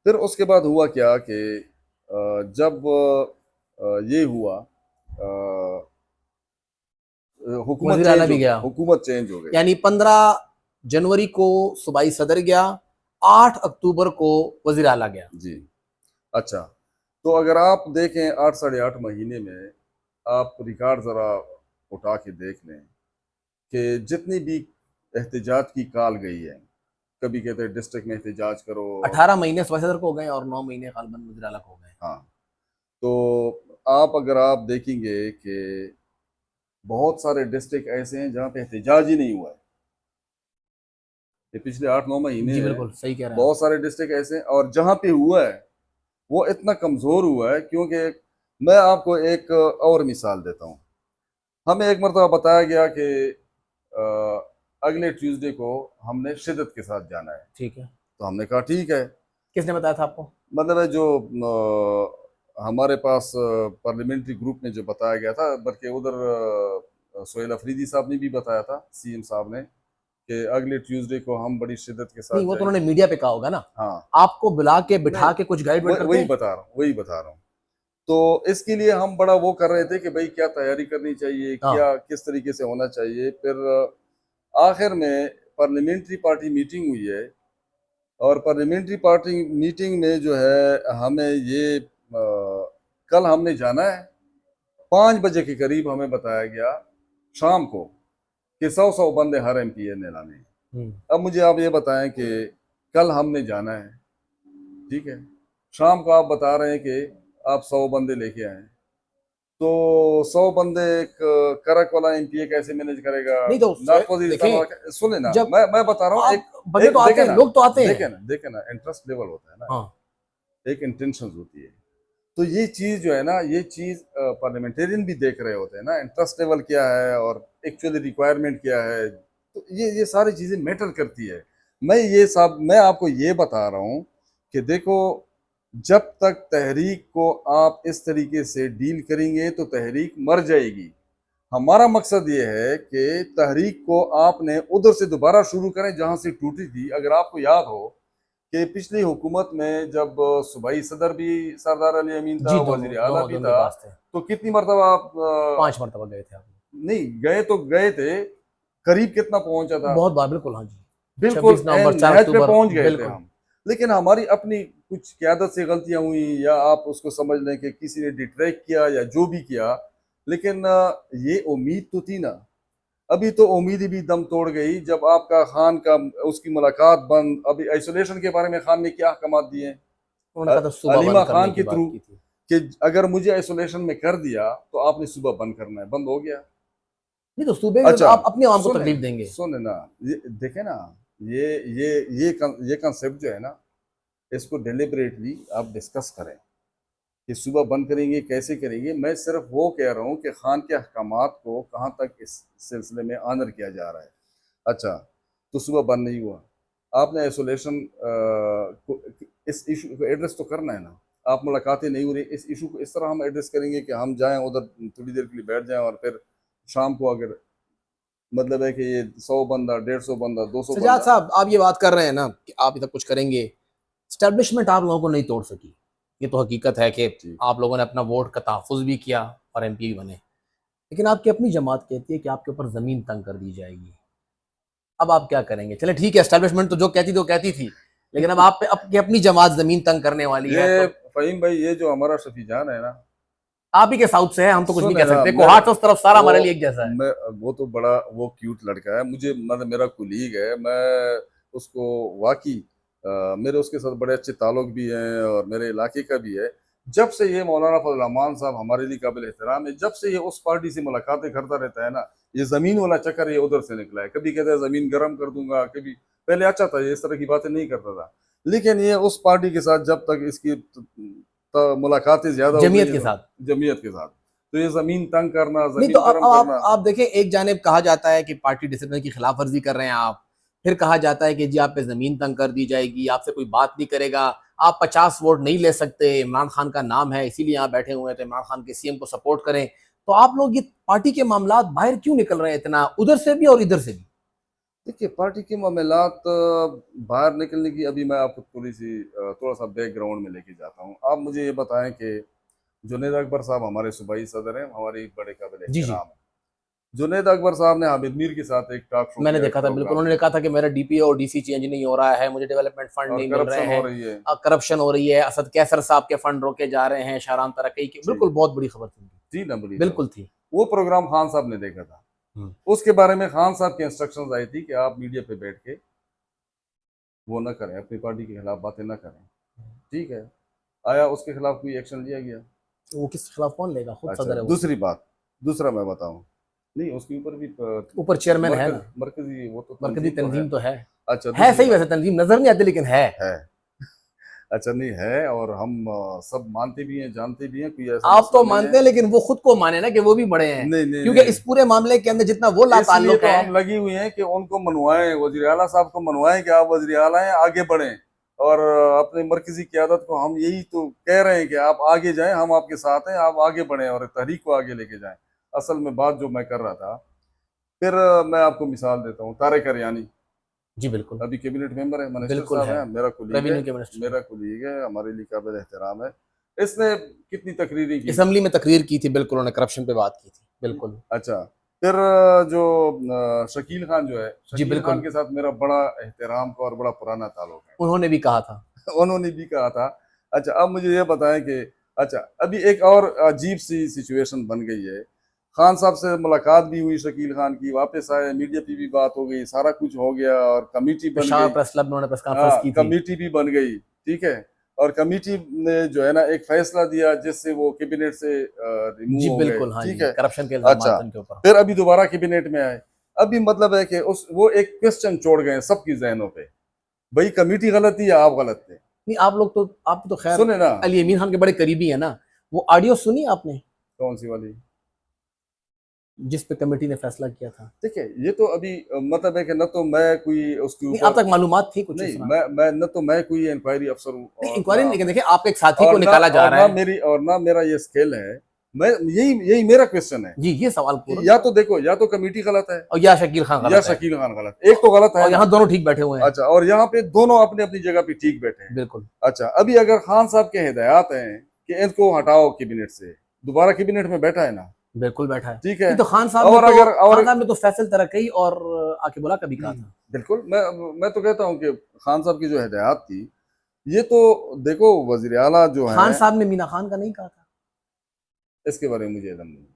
फिर उसके बाद हुआ क्या कि जब ये हुआ, हुकूमत वजीर आला चेंज भी हो गई, गया, हुकूमत चेंज हो गई। यानी 15 जनवरी को सूबाई सदर गया, 8 अक्टूबर को वजीर आला गया। जी। अच्छा, तो अगर आप देखें 8 साढ़े 8 महीने में, आप रिकॉर्ड ज़रा उठा के देख लें कि जितनी भी एहतजाज की काल गई है, कभी कहते हैं डिस्ट्रिक्ट में एहतजाज करो। 18 महीने सूबाई सदर को हो गए और 9 महीने गालबन वजीर आला को हो गए। हाँ, तो अगर आप देखेंगे कि बहुत सारे डिस्ट्रिक्ट ऐसे हैं जहाँ पे एहतजाज ही नहीं हुआ है, ये पिछले 8-9 महीने जी हैं। बिल्कुल सही कह रहे हैं आप। बहुत सारे डिस्ट्रिक्ट ऐसे हैं, और जहाँ पे हुआ है वो इतना कमज़ोर हुआ है, क्योंकि मैं आपको एक और मिसाल देता हूँ। हमें एक मरतबा बताया गया कि अगले ट्यूसडे को हमने शिद्दत के साथ जाना है। ठीक है। तो हमने कहा ठीक है। किसने बताया था आपको? मतलब है जो हमारे पास पार्लियामेंट्री ग्रुप में जो बताया गया था, बल्कि उधर सोहेल अफरीदी साहब ने भी बताया था, सीएम साहब ने, कि अगले ट्यूसडे को हम बड़ी शिद्दत के साथ नहीं, वो तो जाएंगे। उन्होंने मीडिया पे कहा होगा ना। हाँ, आपको बुला के बिठा नहीं, के कुछ गाइड वाइड करते वही हैं? बता रहा हूँ, वही बता रहा हूँ। तो इसके लिए हम बड़ा वो कर रहे थे कि भाई क्या तैयारी करनी चाहिए, हाँ। क्या किस तरीके से होना चाहिए। फिर आखिर में पार्लियामेंट्री पार्टी मीटिंग हुई है, और पार्लियामेंट्री पार्टी मीटिंग में जो है हमें ये कल हमने जाना है, 5 बजे के करीब हमें बताया गया शाम को कि 100 बंदे हर एमपीए ने लाने हैं। अब मुझे आप ये बताएं कि कल हमने जाना है, ठीक है, शाम को आप बता रहे हैं कि आप 100 बंदे लेके आए, तो 100 बंदे एक करक वाला एमपीए कैसे मैनेज करेगा? नहीं तो नॉर्थ वजीरिस्तान देखें, वाला, सुने ना, जब मैं बता रहा हूँ, आप एक बंदे तो एक आते देखे हैं, ना, लोग तो आते हैं। देखे ना इंटरेस्ट लेवल होता है ना, हाँ। एक इंटेंशन होती है। तो ये चीज जो है ना, ये चीज पार्लियामेंटेरियन भी देख रहे होते हैं ना, इंटरेस्ट लेवल क्या है और एक्चुअली रिक्वायरमेंट क्या है। तो ये सारी चीजें मैटर करती है। मैं आपको ये बता रहा हूँ कि देखो, जब तक तहरीक को आप इस तरीके से डील करेंगे तो तहरीक मर जाएगी। हमारा मकसद ये है कि तहरीक को आपने उधर से दोबारा शुरू करें जहां से टूटी थी। अगर आपको याद हो कि पिछली हुकूमत में जब सूबाई सदर भी सरदार अली अमीन था, जी, दोनों वजीर आला दोनों भी दोनों के था, पास थे। तो कितनी मरतबा आप 5 मरतबा गए थे आप? नहीं गए तो गए थे, करीब कितना पहुंचा था, बहुत बार, बिल्कुल हाँ जी। बिल्कुल 26 नवंबर, एन चार नहज पे अक्टूबर पहुंच गए थे बिल्कुल। हम। लेकिन हमारी अपनी कुछ क्यादत से गलतियां हुई, या आप उसको समझ लें कि किसी ने डिट्रैक्ट किया या जो भी किया, लेकिन ये उम्मीद तो थी ना। अभी तो उम्मीद ही भी दम तोड़ गई जब आपका खान का उसकी मुलाकात बंद। अभी आइसोलेशन के बारे में खान ने क्या अहकाम दिए हैं? उन्होंने कहा था सुबह अलीमा बंद करने खान की के बात थ्रू की थी। कि अगर मुझे आइसोलेशन में कर दिया तो आपने सुबह बंद करना है, बंद हो गया। नहीं तो सूबे में अच्छा, आप अपनी आवाम को सुने तकलीफ देंगे। सुने ना, ये देखे ना, ये कंसेप्ट जो है ना, इसको डेलिबरेटली आप डिस्कस करें कि सुबह बंद करेंगे, कैसे करेंगे। मैं सिर्फ वो कह रहा हूँ कि खान के अहकामात को कहाँ तक इस सिलसिले में ऑनर किया जा रहा है। अच्छा, तो सुबह बंद नहीं हुआ, आपने आइसोलेशन इस इशू को एड्रेस तो करना है ना। आप मुलाकातें नहीं हो रही, इस इशू को इस तरह हम एड्रेस करेंगे कि हम जाएं उधर थोड़ी देर के लिए बैठ जाएं और फिर शाम को अगर मतलब है कि ये 100 बंदा, 150 बंदा, 200 सजाद बंदा। साहब, आप ये बात कर रहे हैं ना कि आप इधर कुछ करेंगे, स्टैब्लिशमेंट आप लोगों को नहीं तोड़ सकी, ये तो हकीकत है कि जी, आप लोगों ने अपना वोट का तहफ़्फ़ुज़ भी किया और एमपी भी बने। लेकिन आपकी अपनी जमात कहती है कि आपके ऊपर ज़मीन तंग कर दी जाएगी। अब आप क्या करेंगे? चले ठीक है, एस्टैब्लिशमेंट तो जो कहती थी वो कहती थी, लेकिन अब आप पे आपकी अपनी जमात ज़मीन तंग करने वाली है, ये तो फ़हीम भाई, ये जो हमारा शफीजान है ना, आप ही के साउथ से है, हम तो कुछ नहीं सुने कह ना, सकते। मेरा कोहाट उस तरफ सारा वो हमारे लिए एक जैसा है। मैं वो तो बड़ा वो क्यूट लड़का है, मुझे मतलब मेरा कुलीग है, मैं उसको वाकई मेरे उसके साथ बड़े अच्छे ताल्लुक भी हैं और मेरे इलाके का भी है। जब से ये मौलाना फजल रहमान साहब हमारे लिए काबिल एहतराम है, जब से ये उस पार्टी से मुलाकातें करता रहता है ना, ये ज़मीन वाला चक्कर ये उधर से निकला है। कभी कहता है ज़मीन गर्म कर दूंगा, कभी पहले अच्छा था, ये इस तरह की बातें नहीं करता था, लेकिन ये उस पार्टी के साथ जब तक इसकी मुलाकातें ज़्यादा हो जमीयत गई, के साथ। जमीयत के साथ, तो ये जमीन तंग करना, नहीं तो जमीन गर्म करना। आप देखें, एक जानिब कहा जाता है कि पार्टी डिसिप्लिन की खिलाफ वर्जी कर रहे हैं आप, फिर कहा जाता है कि जी आप पे जमीन तंग कर दी जाएगी, आपसे कोई बात नहीं करेगा, आप 50 वोट नहीं ले सकते, इमरान खान का नाम है इसीलिए यहाँ बैठे हुए हैं, तो इमरान खान के सीएम को सपोर्ट करें। तो आप लोग ये पार्टी के मामला बाहर क्यों निकल रहे हैं इतना, उधर से भी और इधर से भी? देखिए, पार्टी के मामलात बाहर निकलने की, अभी मैं आपको थोड़ा सा बैकग्राउंड में लेके जाता हूँ। आप मुझे ये बताएं कि जुनैद अकबर साहब हमारे सूबाई सदर हैं, हमारे बड़े काबिल जी जी, एहतराम है। जुनैद अकबर साहब ने हामिद मीर के साथ एक टॉक शो मैंने किया, एक देखा था, बिल्कुल। प्रोग्राम उन्होंने किया, कहा था कि मेरा डीपीओ और डीसी चेंज नहीं हो रहा है, मुझे डेवलपमेंट फंड और नहीं मिल रहे करप्शन हो हैं, रही है। करप्शन हो रही है, असद कैसर साहब के फंड रोके जा रहे हैं, शाहराम तरक्की के, जी बिल्कुल बहुत बड़ी खबर थी, जी ना, बड़ी खबर। बिल्कुल थी। वो प्रोग्राम खान साहब ने देखा था। उसके बारे में खान साहब की इंस्ट्रक्शंस आई थी कि आप मीडिया पे बैठ के वो ना करें, अपनी पार्टी के खिलाफ बातें ना करें। ठीक है, आया, उसके खिलाफ कोई एक्शन लिया गया? तो वो किसके खिलाफ कौन लेगा, खुद अच्छा, सदर है वो। दूसरी बात, दूसरा मैं बताऊं, नहीं उसके ऊपर भी ऊपर चेयरमैन है ना, मरकजी वो तो मरकजी तंजीम तो है। तंजीम तो अच्छा, है दूसरी सही, बात वैसे तंजीम नजर नहीं आती लेकिन है। है। अच्छा, नहीं है, और हम सब मानते भी हैं, जानते भी हैं, कोई ऐसा आप मसला तो नहीं है। मानते हैं, लेकिन वो खुद को माने ना कि वो भी बड़े हैं, नहीं नहीं क्योंकि नहीं, इस पूरे मामले के अंदर जितना वो इसलिए लाताल्लुक तो है। हम लगी हुई हैं कि उनको मनवाएं, वजीर आला साहब को मनवाएं कि आप वजीर आला हैं, आगे बढ़ें। और अपनी मरकजी क़यादत को हम यही तो कह रहे हैं कि आप आगे जाएं, हम आपके साथ हैं, आप आगे बढ़ें और तहरीक को आगे लेके जाएं। असल में बात जो मैं कर रहा था, फिर मैं आपको मिसाल देता हूँ, तारिक अरियानी जी बिल्कुल, अभी कैबिनेट मेंबर है, मिनिस्टर बिल्कुल साहब है, हैं, रेवेन्यू के मिनिस्टर मेरा कुलीग है, हमारे लिए काबिल एहतराम है। इसने कितनी तकरीरें की। असम्बली में तकरीर की थी, बिल्कुल, उन्होंने करप्शन पे बात की थी, बिल्कुल। अच्छा, फिर जो शकील खान जो है, जी शकील खान बिल्कुल, के साथ मेरा बड़ा एहतराम का और बड़ा पुराना ताल्लुक है। उन्होंने भी कहा था। उन्होंने भी कहा था। अच्छा, अब मुझे ये बताएं कि अच्छा, अभी एक और अजीब सी सिचुएशन बन गई है। खान साहब से मुलाकात भी हुई शकील खान की, वापस आए, मीडिया पे भी बात हो गई, सारा कुछ हो गया और कमेटी बन पेशावर गई। प्रेस क्लब में उन्होंने प्रेस कॉन्फ्रेंस हाँ, की थी। कमेटी भी बन गई, ठीक है। और कमेटी ने जो है ना एक फैसला दिया जिससे वो कैबिनेट से जी रिमूव हो गए, बिल्कुल, हाँ ठीक जी, है। करप्शन के इल्जाम अच्छा, थे उनके ऊपर। फिर अभी दोबारा कैबिनेट में आए। अभी मतलब है कि उस वो एक क्वेश्चन छोड़ गए सबकी जहनों पे, भाई कमेटी गलत थी या आप गलत थे। नहीं, आप तो खैर सुने ना, अली अमीन खान के बड़े करीबी है ना, वो ऑडियो सुनी आपने कौन सी वाली? जिस पे कमेटी ने फैसला किया था? ठीक है, ये तो अभी मतलब है कि न तो मैं कोई उसके नहीं, आप ऊपर, तक मालूमात थी कुछ इस नहीं, तरह? मैं न तो मैं कोई इंक्वायरी अफसर हूँ, नहीं, और इंक्वायरी ना नहीं, मैं, देखिए आपके एक साथी को निकाला जा रहा है। और ना मेरा ये स्केल है। मैं यही यही मेरा क्वेश्चन है जी, ये सवाल कि पूरा। या तो देखो, या तो कमेटी गलत है और या शकील खान या गलत है, शकील खान गलत, एक तो गलत है और ना। यहाँ दोनों ठीक बैठे हुए हैं। अच्छा, और यहाँ पे दोनों अपनी अपनी जगह पे ठीक बैठे हैं। बिल्कुल अच्छा, अभी अगर खान साहब के हिदायत हैं कि इनको हटाओ कैबिनेट से, दोबारा कैबिनेट में बैठा है ना, बिल्कुल बैठा है। ठीक है। नहीं तो और अगर और खान साहब ने तो फैसल तरक्की और आके बोला कभी कहा था। बिल्कुल, मैं तो कहता हूँ कि खान साहब की जो हिदायत थी, ये तो देखो, वजीर आला जो खान है, साहब ने मीना खान का नहीं कहा था? इसके बारे में मुझे इल्म नहीं।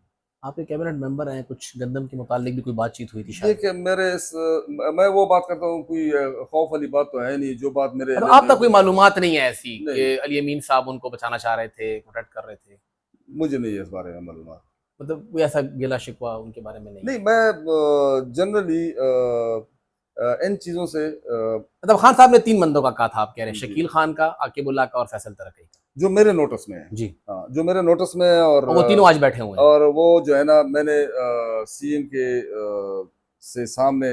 आपके कैबिनेट मेंबर हैं, कुछ गंदम के मुतालिक भी कोई बातचीत हुई थी शायद। देखिए, मैं वो बात करता हूँ, कोई खौफ वाली बात तो है नहीं, जो बात मेरे तो इल्म आप में तक कोई होगी। मालूमात नहीं है ऐसी नहीं, कि अली अमीन साहब उनको बचाना चाह रहे थे, प्रोटेक्ट कर रहे थे? मुझे नहीं है इस बारे में मालूम। मतलब कोई ऐसा गिला शिकवा उनके बारे में नहीं? नहीं, मैं जनरली इन चीज़ों से मतलब खान साहब ने 3 बंदों का कहा था, आप कह रहे हैं, जी, शकील खान का, आकिबुल्लाह का और फैसल तरकी का। जो मेरे नोटिस में है। जी। हाँ, जो मेरे नोटिस में है और वो तीनों आज बैठे हुए हैं। और वो जो है ना, मैंने सीएम के से सामने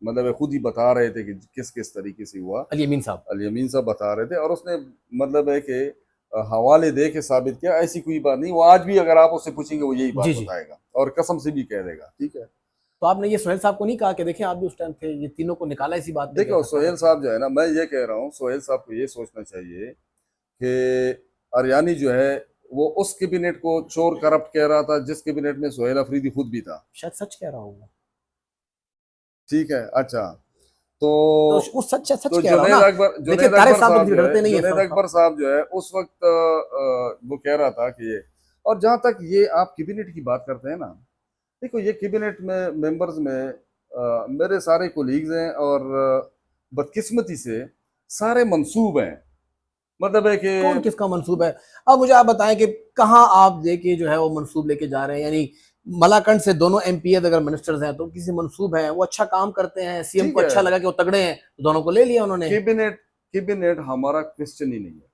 मतलब खुद ही बता रहे थे कि किस किस तरीके से हुआ। अली अमीन साहब। अली अमीन साहब बता रहे थे और उसने मतलब है कि हवाले दे के साबित किया, ऐसी कोई बात नहीं। वो आज भी अगर आप उससे पूछेंगे वो यही बात जी, जी। बताएगा और कसम से भी कह देगा। ठीक है। तो आपने ये सुहेल साहब को नहीं कहा कि देखें आप भी उस टाइम थे, ये तीनों को निकाला इसी बात पे कि देखो, ऐसा कर सोहेल सकते हैं? साहब जो है ना, मैं ये कह रहा हूँ, सोहेल साहब को ये सोचना चाहिए कि अरियानी जो है वो उस कैबिनेट को चोर करप्ट कह रहा था जिस कैबिनेट में सोहेल अफरीदी खुद भी था। शायद सच कह रहा हूँ मैं। ठीक है, अच्छा। तो तो वो सच सच तो कह रहा हूँ ना। देखिए तारिक साहब तो किसी डरते नहीं है जुनेद साहब। अकबर साहब जो है उस वक्त वो कह रहा था कि ये, और जहां तक ये आप कैबिनेट की बात करते हैं ना, देखो ये कैबिनेट में मेंबर्स में मेरे सारे कोलीग्स हैं और बदकिस्मती से सारे मंसूब हैं। मतलब है कि कौन किसका मंसूब है? अब मुझे आप बताएं कि कहाँ आप लेके जो है वो मंसूब लेके जा रहे हैं, यानी मलाकंड से दोनों एमपीएस अगर मिनिस्टर्स हैं तो किसी मंसूब है, वो अच्छा काम करते हैं, सीएम ठीक को है, अच्छा लगा कि वो तगड़े हैं तो दोनों को ले लिया उन्होंने। कैबिनेट कैबिनेट हमारा क्वेश्चन ही नहीं है,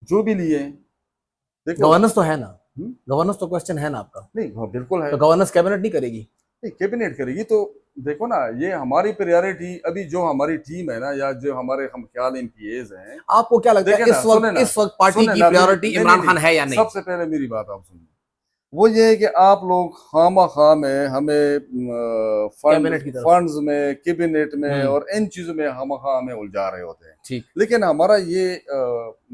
जो भी लिए। देखो, गवर्नेंस तो है ना, हम्म, गवर्नेंस तो क्वेश्चन है ना आपका। नहीं, हाँ, बिल्कुल है। तो गवर्नेंस कैबिनेट नहीं करेगी? नहीं, कैबिनेट करेगी तो देखो ना, ये हमारी प्रायोरिटी अभी जो हमारी टीम है ना, या जो हमारे हम ख्याल एमपीएज हैं। आपको क्या लगता देखे है ना, सुने ना, इस वक्त पार्टी सुने की ना मेरी, प्रायोरिटी नहीं नहीं इमरान खान नहीं, है या नहीं? सबसे पहले मेरी बात आप सुनिए। वो ये है कि आप लोग खामा खा में हमें कैबिनेट की तरफ से। फंड्स में, कैबिनेट में हम्म। और इन चीजों में खामा खा हमें उलझा रहे होते हैं। ठीक। लेकिन हमारा ये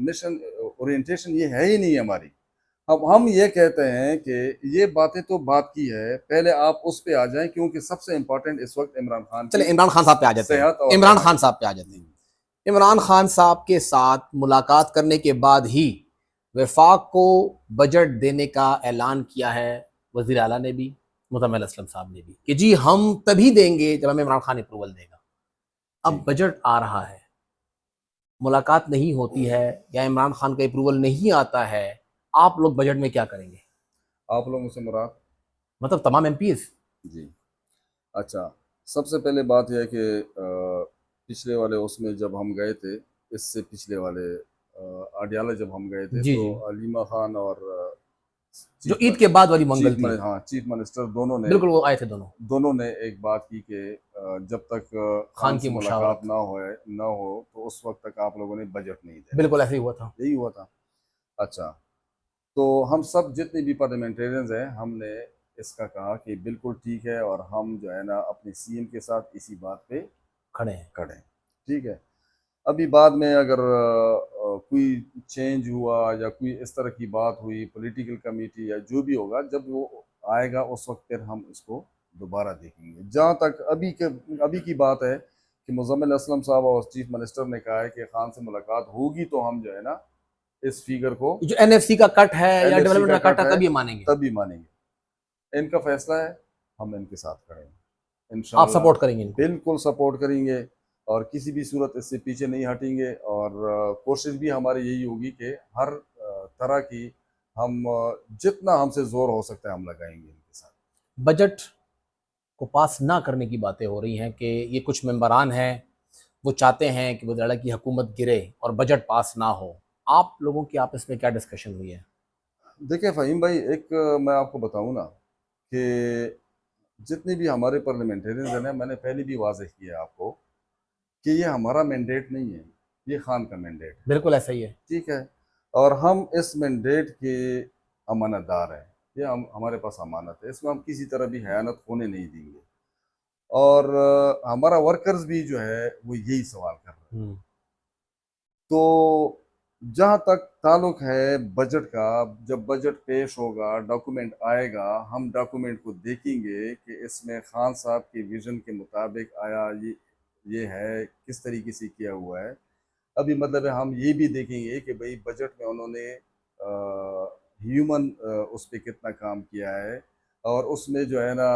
मिशन ओरिएंटेशन ये है ही नहीं हमारी। अब हम ये कहते हैं कि ये बातें तो बात की है, पहले आप उस पे आ जाएं, क्योंकि सबसे इंपॉर्टेंट इस वक्त इमरान खान चले की इमरान खान साहब पे आ जाते हैं। सेहत और इमरान रहना। खान साहब पे आ जाते हैं। इमरान खान साहब के साथ मुलाकात करने के बाद ही वफाक को बजट देने का ऐलान किया है वजीर आला ने भी, मुज़म्मिल असलम साहब ने भी, कि जी हम तभी देंगे जब हमें इमरान खान अप्रूवल देगा। अब जी, बजट आ रहा है, मुलाकात नहीं होती है या इमरान खान का अप्रूवल नहीं आता है, आप लोग बजट में क्या करेंगे? आप लोगों से मुराद। मतलब तमाम एमपीएस? जी, अच्छा। सबसे पहले बात यह है कि पिछले वाले उसमें जब हम गए थे, इससे पिछले वाले अडियाला जब हम गए थे, जी तो जी। अलीमा खान और जो चीफ ईद के बाद वाली मंगल चीफ थी। हाँ, चीफ मिनिस्टर दोनों ने, बिल्कुल वो आए थे दोनों। एक बात की कि जब तक खान खान की से मुलाकात मुशावरत। ना हो तो उस वक्त तक आप लोगों ने बजट नहीं देना। बिल्कुल ऐसे ही हुआ था। यही हुआ था। अच्छा, तो हम सब जितने भी पार्लियामेंटेरियंस हैं, हमने इसका कहा कि बिल्कुल ठीक है और हम जो है ना अपने सीएम के साथ इसी बात पे खड़े हैं। खड़े हैं। ठीक है। अभी बाद में अगर कोई चेंज हुआ या कोई इस तरह की बात हुई, पॉलिटिकल कमेटी या जो भी होगा, जब वो आएगा उस वक्त फिर हम इसको दोबारा देखेंगे। जहाँ तक अभी की बात है कि मुज़म्मिल असलम साहब और चीफ मिनिस्टर ने कहा है कि खान से मुलाकात होगी तो हम जो है ना इस फिगर को, जो एनएफसी का कट है या एनएफसी का डेवलपमेंट का कट कट है है, तभी मानेंगे। तभी मानेंगे। इनका फैसला है, हम इनके साथ खड़े हैं आप इंशाल्लाह। सपोर्ट करेंगे इनको? बिल्कुल सपोर्ट करेंगे और किसी भी सूरत इससे पीछे नहीं हटेंगे। और कोशिश भी हमारी यही होगी कि हर तरह की हम जितना हमसे जोर हो सकता है हम लगाएंगे इनके साथ। बजट को पास ना करने की बातें हो रही हैं कि ये कुछ मेंबरान हैं वो चाहते हैं कि वज़ीर-ए-आला की हुकूमत गिरे और बजट पास ना हो। आप लोगों की आपस में क्या डिस्कशन हुई है? देखिए फ़हीम भाई, एक मैं आपको बताऊं ना कि जितने भी हमारे पार्लियामेंटेरियंस हैं ना, मैंने पहले भी वाज़ेह किया है आपको कि ये हमारा मैंडेट नहीं है, ये खान का मैंडेट है। बिल्कुल ऐसा ही है। ठीक है। और हम इस मैंडेट के अमानतदार हैं। ये हम हमारे पास अमानत है, इसमें हम किसी तरह भी हयानत होने नहीं देंगे। और हमारा वर्कर्स भी जो है वो यही सवाल कर रहे हैं। तो जहाँ तक ताल्लुक है बजट का, जब बजट पेश होगा, डॉक्यूमेंट आएगा, हम डॉक्यूमेंट को देखेंगे कि इसमें खान साहब के विजन के मुताबिक आया ये है, किस तरीके से किया हुआ है। अभी मतलब है हम ये भी देखेंगे कि भाई बजट में उन्होंने ह्यूमन उस पर कितना काम किया है और उसमें जो है ना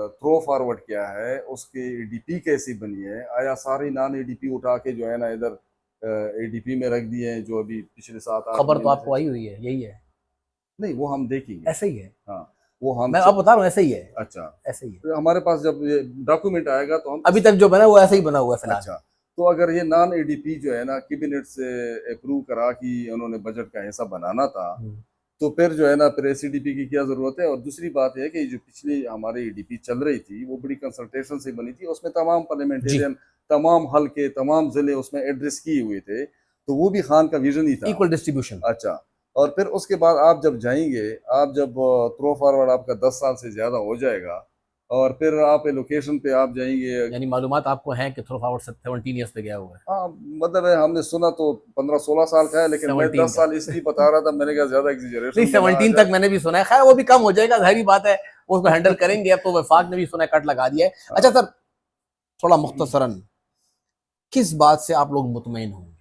थ्रो फॉरवर्ड किया है, उसकी एडीपी कैसी बनी है। आया सारी नॉन एडीपी उठा के जो है ना इधर एडीपी में रख दिए हैं, जो अभी पिछले 7-8 खबर तो महीने से। आपको आई हुई है, यही है। नहीं वो हम देखेंगे। ऐसे ही है, हाँ वो हम मैं अब बता रहा हूँ, ऐसे ही है, अच्छा ऐसे ही है। तो हमारे पास जब ये डॉक्यूमेंट आएगा तो हम अभी तक जो बना वो ऐसे ही बना हुआ है फिलहाल। अच्छा तो अगर ये नॉन एडीपी जो है ना कैबिनेट से अप्रूव करा कि उन्होंने बजट का हिस्सा बनाना था, तो फिर जो है ना फिर एसीडीपी की क्या जरूरत है। और दूसरी बात है कि जो पिछली हमारी ईडीपी चल रही थी वो बड़ी कंसल्टेशन से बनी थी, उसमें तमाम पार्लियामेंटेरियन, तमाम हल्के, तमाम जिले उसमें एड्रेस किए हुए थे, तो वो भी खान का विजन ही था, इक्वल डिस्ट्रीब्यूशन। अच्छा। और फिर उसके बाद आप जब जाएंगे, आप जब थ्रो फॉरवर्ड आपका 10 साल से ज्यादा हो जाएगा और फिर आप लोकेशन पे आप जाएंगे। यानी मालूमात आपको हैं कि थ्रो फॉरवर्ड 17 ईयर्स पे गया हुआ है। हाँ मतलब है हमने सुना तो 15-16 साल का है, लेकिन मैं 17 10 का। साल इसलिए बता रहा था, मैंने कहा ज्यादा नहीं, एग्जीजरेशन 17 तक मैंने भी सुना है, खैर वो भी कम हो जाएगा, जाहिर बात है वो उसको हैंडल करेंगे। अब तो वफाक ने भी सुना है, कट लगा दिया है। अच्छा सर, थोड़ा मुख्तसरन किस बात से आप लोग मुतमईन होंगे,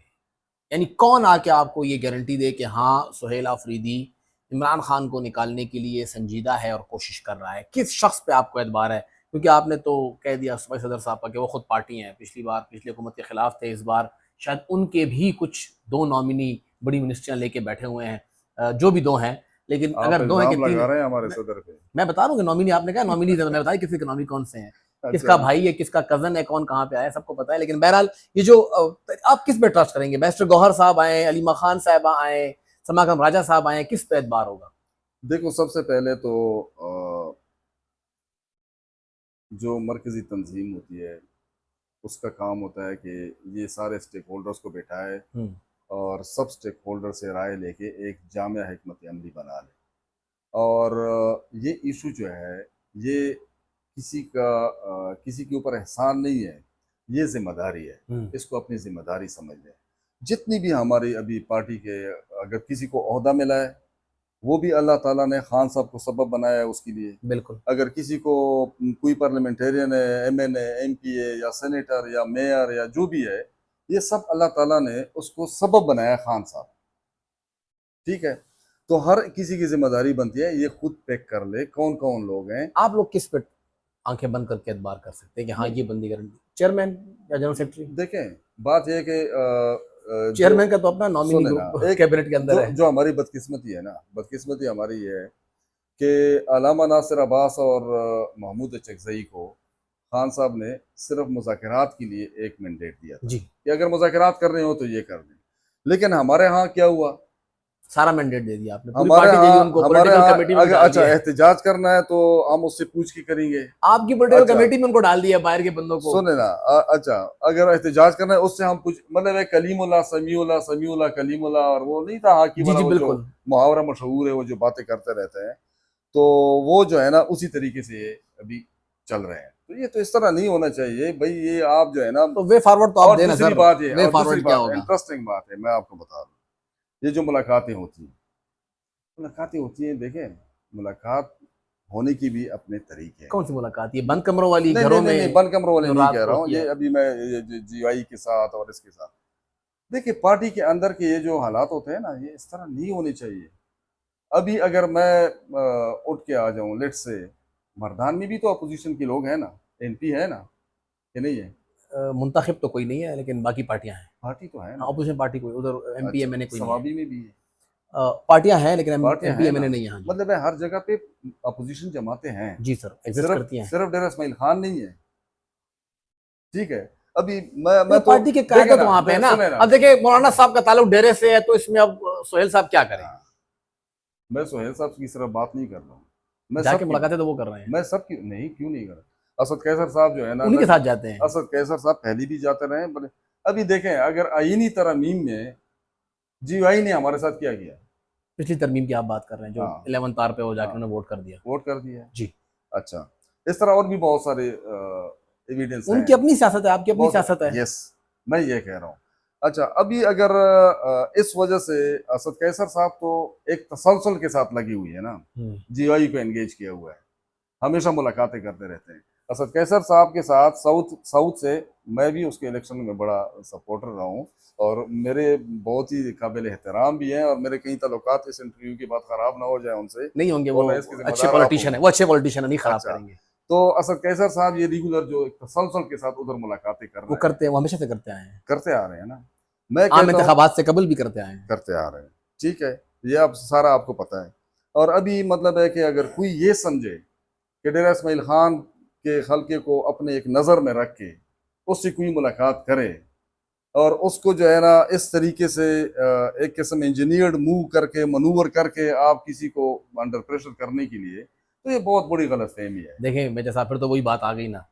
यानी कौन आके आपको ये गारंटी दे कि हाँ सुहेल आफरीदी इमरान खान को निकालने के लिए संजीदा है और कोशिश कर रहा है, किस शख्स पे आपको एतबार है? क्योंकि आपने तो कह दिया सूबाई सदर साहब का कि वो खुद पार्टी हैं, पिछली बार पिछली हुकूमत के खिलाफ थे, इस बार शायद उनके भी कुछ 2 नॉमिनी बड़ी मिनिस्ट्रियां लेके बैठे हुए हैं, जो भी 2 हैं, लेकिन आप अगर 2 हैं कि इल्जाम 3, लगा रहे हैं हमारे सदर पे। मैं बता रहा हूँ कि नॉमिनी आपने कहा नॉमिनी, मैं बताया किसी के नॉमिनी कौन से हैं, किसका अच्छा भाई है, किसका कजन है, कौन कहाँ पे आया, सबको पता है। लेकिन बहरहाल ये जो आप किस पे ट्रस्ट करेंगे? बैरिस्टर गौहर साहब आए, अलीमा खान साहबा आए, समाकम राजा साहब आए, किस पे एतबार होगा? देखो सबसे पहले तो जो मरकजी तंजीम होती है उसका काम होता है कि ये सारे स्टेक होल्डर्स को बैठाए और सब स्टेक होल्डर से राय लेके एक जामिया हिकमत अमली बना ले। और ये इशू जो है ये किसी के ऊपर एहसान नहीं है, ये जिम्मेदारी है, इसको अपनी जिम्मेदारी समझ लें। जितनी भी हमारी अभी पार्टी के अगर किसी को ओहदा मिला है वो भी अल्लाह ताला ने खान साहब को सबब बनाया है उसके लिए। बिल्कुल। अगर किसी को कोई पार्लियामेंटेरियन है, एमएनए, एमपीए या सेनेटर या मेयर या जो भी है, ये सब अल्लाह ताला ने उसको सबब बनाया खान साहब, ठीक है। तो हर किसी की जिम्मेदारी बनती है ये खुद पैक कर ले कौन कौन लोग हैं। आप लोग किस पे आंखें बंद करके एतबार कर सकते हैं कि हाँ ये बंदी गारंटी? चेयरमैन या जनरल सेक्रेटरी? देखें बात यह है कि चेयरमैन का तो अपना नॉमिनी सुने ना, ग्रुप एक कैबिनेट के अंदर जो है। जो हमारी बदकिस्मती है ना, बदकिस्मती हमारी ये है कि अलामा नासिर अब्बास और महमूद चकजई को खान साहब ने सिर्फ मुज़ाकरात के लिए एक मैंडेट दिया था जी, कि अगर मुज़ाकरात कर रहे हो तो ये कर दें। लेकिन हमारे यहाँ क्या हुआ, सारा मैंडेट दे दिया आपने, पूरी हमारे पार्टी दे दी यहाँ उनको, हमारे पॉलिटिकल यहाँ कमेटी में अगर डाल अच्छा दिया है। एहतजाज करना है तो हम उससे पूछ के करेंगे। आपकी पॉलिटिकल अच्छा कमेटी में उनको डाल दिया, बाहर के बंदों को। सुने ना, अच्छा अगर एहतजाज करना है उससे हम पूछ, मतलब है कलीमुल्लाह समीउल्लाह समीउल्लाह कलीमुल्लाह, और वो नहीं था हाकी जी वाला जी वो जो बिल्कुल। मुहावरा मशहूर है वो जो बातें करते रहते हैं, तो वो जो है ना उसी तरीके से ये अभी चल रहे हैं। तो ये तो इस तरह नहीं होना चाहिए भाई, ये आप जो है ना। तो वे फॉरवर्ड तो आप और देना दूसरी सर, बात ये, वे और दूसरी फॉरवर्ड क्या बात होगा? इंटरेस्टिंग बात है, मैं आपको बता दूं, ये जो मुलाकातें होती हैं, मुलाकातें होती हैं, देखें मुलाकात होने की भी अपने तरीके हैं। कौन सी मुलाकात? ये बंद कमरों वाली, नहीं घरों नहीं नहीं नहीं, में बंद कमरों वाले जो नहीं रात कह को रहा हूँ, होती ये है? अभी मैं जीवाई के साथ और इसके साथ, देखिए पार्टी के अंदर के ये जो हालात होते हैं ना, ये इस तरह नहीं होने चाहिए। अभी अगर मैं उठ के आ जाऊं, लेट से मर्दान में भी तो अपोजिशन के लोग हैं ना, एमपी है ना, कि नहीं है? मुंतखब तो कोई नहीं है, लेकिन बाकी पार्टियां हैं। पार्टी तो है ना। अपोजिशन पार्टी कोई उधर एमपी अच्छा एमएनए कोई नहीं है। सवाबी में भी है, पार्टियां हैं लेकिन पार्टियां एमपी हैं एमएनए ना, नहीं है। हाँ जी मतलब है हर जगह पे अपोजिशन जमाते हैं, जी सर, एग्जिस्ट सिर्फ करती हैं। सिर्फ डेरा इस्माइल खान नहीं है, ठीक है। अभी मैं तो तो पार्टी के देखे कायदे तो ना, वहां पे है ना। सुने ना, अब देखिए मौलाना साहब का ताल्लुक डेरे से है, तो इसमें अब सोहेल साहब क्या करें? हाँ, मैं सोहेल साहब की सिर्फ बात नहीं कर रहा हूँ, मैं जाके सबकी, मुलाकातें तो वो कर रहे हैं, मैं सबकी नहीं, क्यों नहीं कर रहा। असद कैसर साहब जो है ना, उन्हीं के साथ जाते हैं। असद कैसर साहब पहले भी जाते रहे बड़े। अभी देखें अगर आईनी तरमीम में जीवाई ने हमारे साथ क्या किया, पिछली तरमीम की आप बात कर रहे हैं, जो हाँ 11 तार पे हो जाके हाँ उन्होंने वोट कर दिया। वोट कर दिया। जी, अच्छा इस तरह और भी बहुत सारे एविडेंस हैं, उनकी अपनी सियासत है, आपकी अपनी बहुत, सियासत है। यस मैं ये कह रहा हूँ। अच्छा अभी अगर इस वजह से असद कैसर साहब तो एक तसलसल के साथ लगी हुई है ना, जीवाई को एंगेज किया हुआ है, हमेशा मुलाकातें करते रहते हैं। असद कैसर साहब के साथ साउथ से मैं भी उसके इलेक्शन में बड़ा सपोर्टर रहा हूँ, और मेरे बहुत ही काबिल एहतराम भी हैं, और मेरे कई ताल्लुकात इस इंटरव्यू की बात खराब ना हो जाए उनसे, नहीं होंगे, और वो मैं इसके अच्छे जिम्मेदार आप पॉलिटिशियन है, हूँ। वो अच्छे पॉलिटिशियन है, नहीं खराब अच्छा करेंगे। तो असद कैसर साहब ये रेगुलर जो एक तसलसल के साथ उधर मुलाकातें कर वो रहे हैं, करते हैं, वो हमेशा से करते आए हैं, करते आ रहे हैं ना, मैं आम कहता हूँ इंतखाबात से कबल भी करते आए हैं। करते आ रहे हैं, ठीक है, ये आप सारा आपको पता है। और अभी मतलब है कि अगर कोई ये समझे कि डेरा इस्माइल खान के हल्के को अपने एक नज़र में रख के उससे कोई मुलाकात करे और उसको जो है ना इस तरीके से एक किस्म इंजीनियर्ड मूव करके मनूवर करके आप किसी को अंडर प्रेशर करने के लिए, तो ये बहुत बड़ी गलतफहमी है। देखें मेरे साहब, फिर तो वही बात आ गई ना,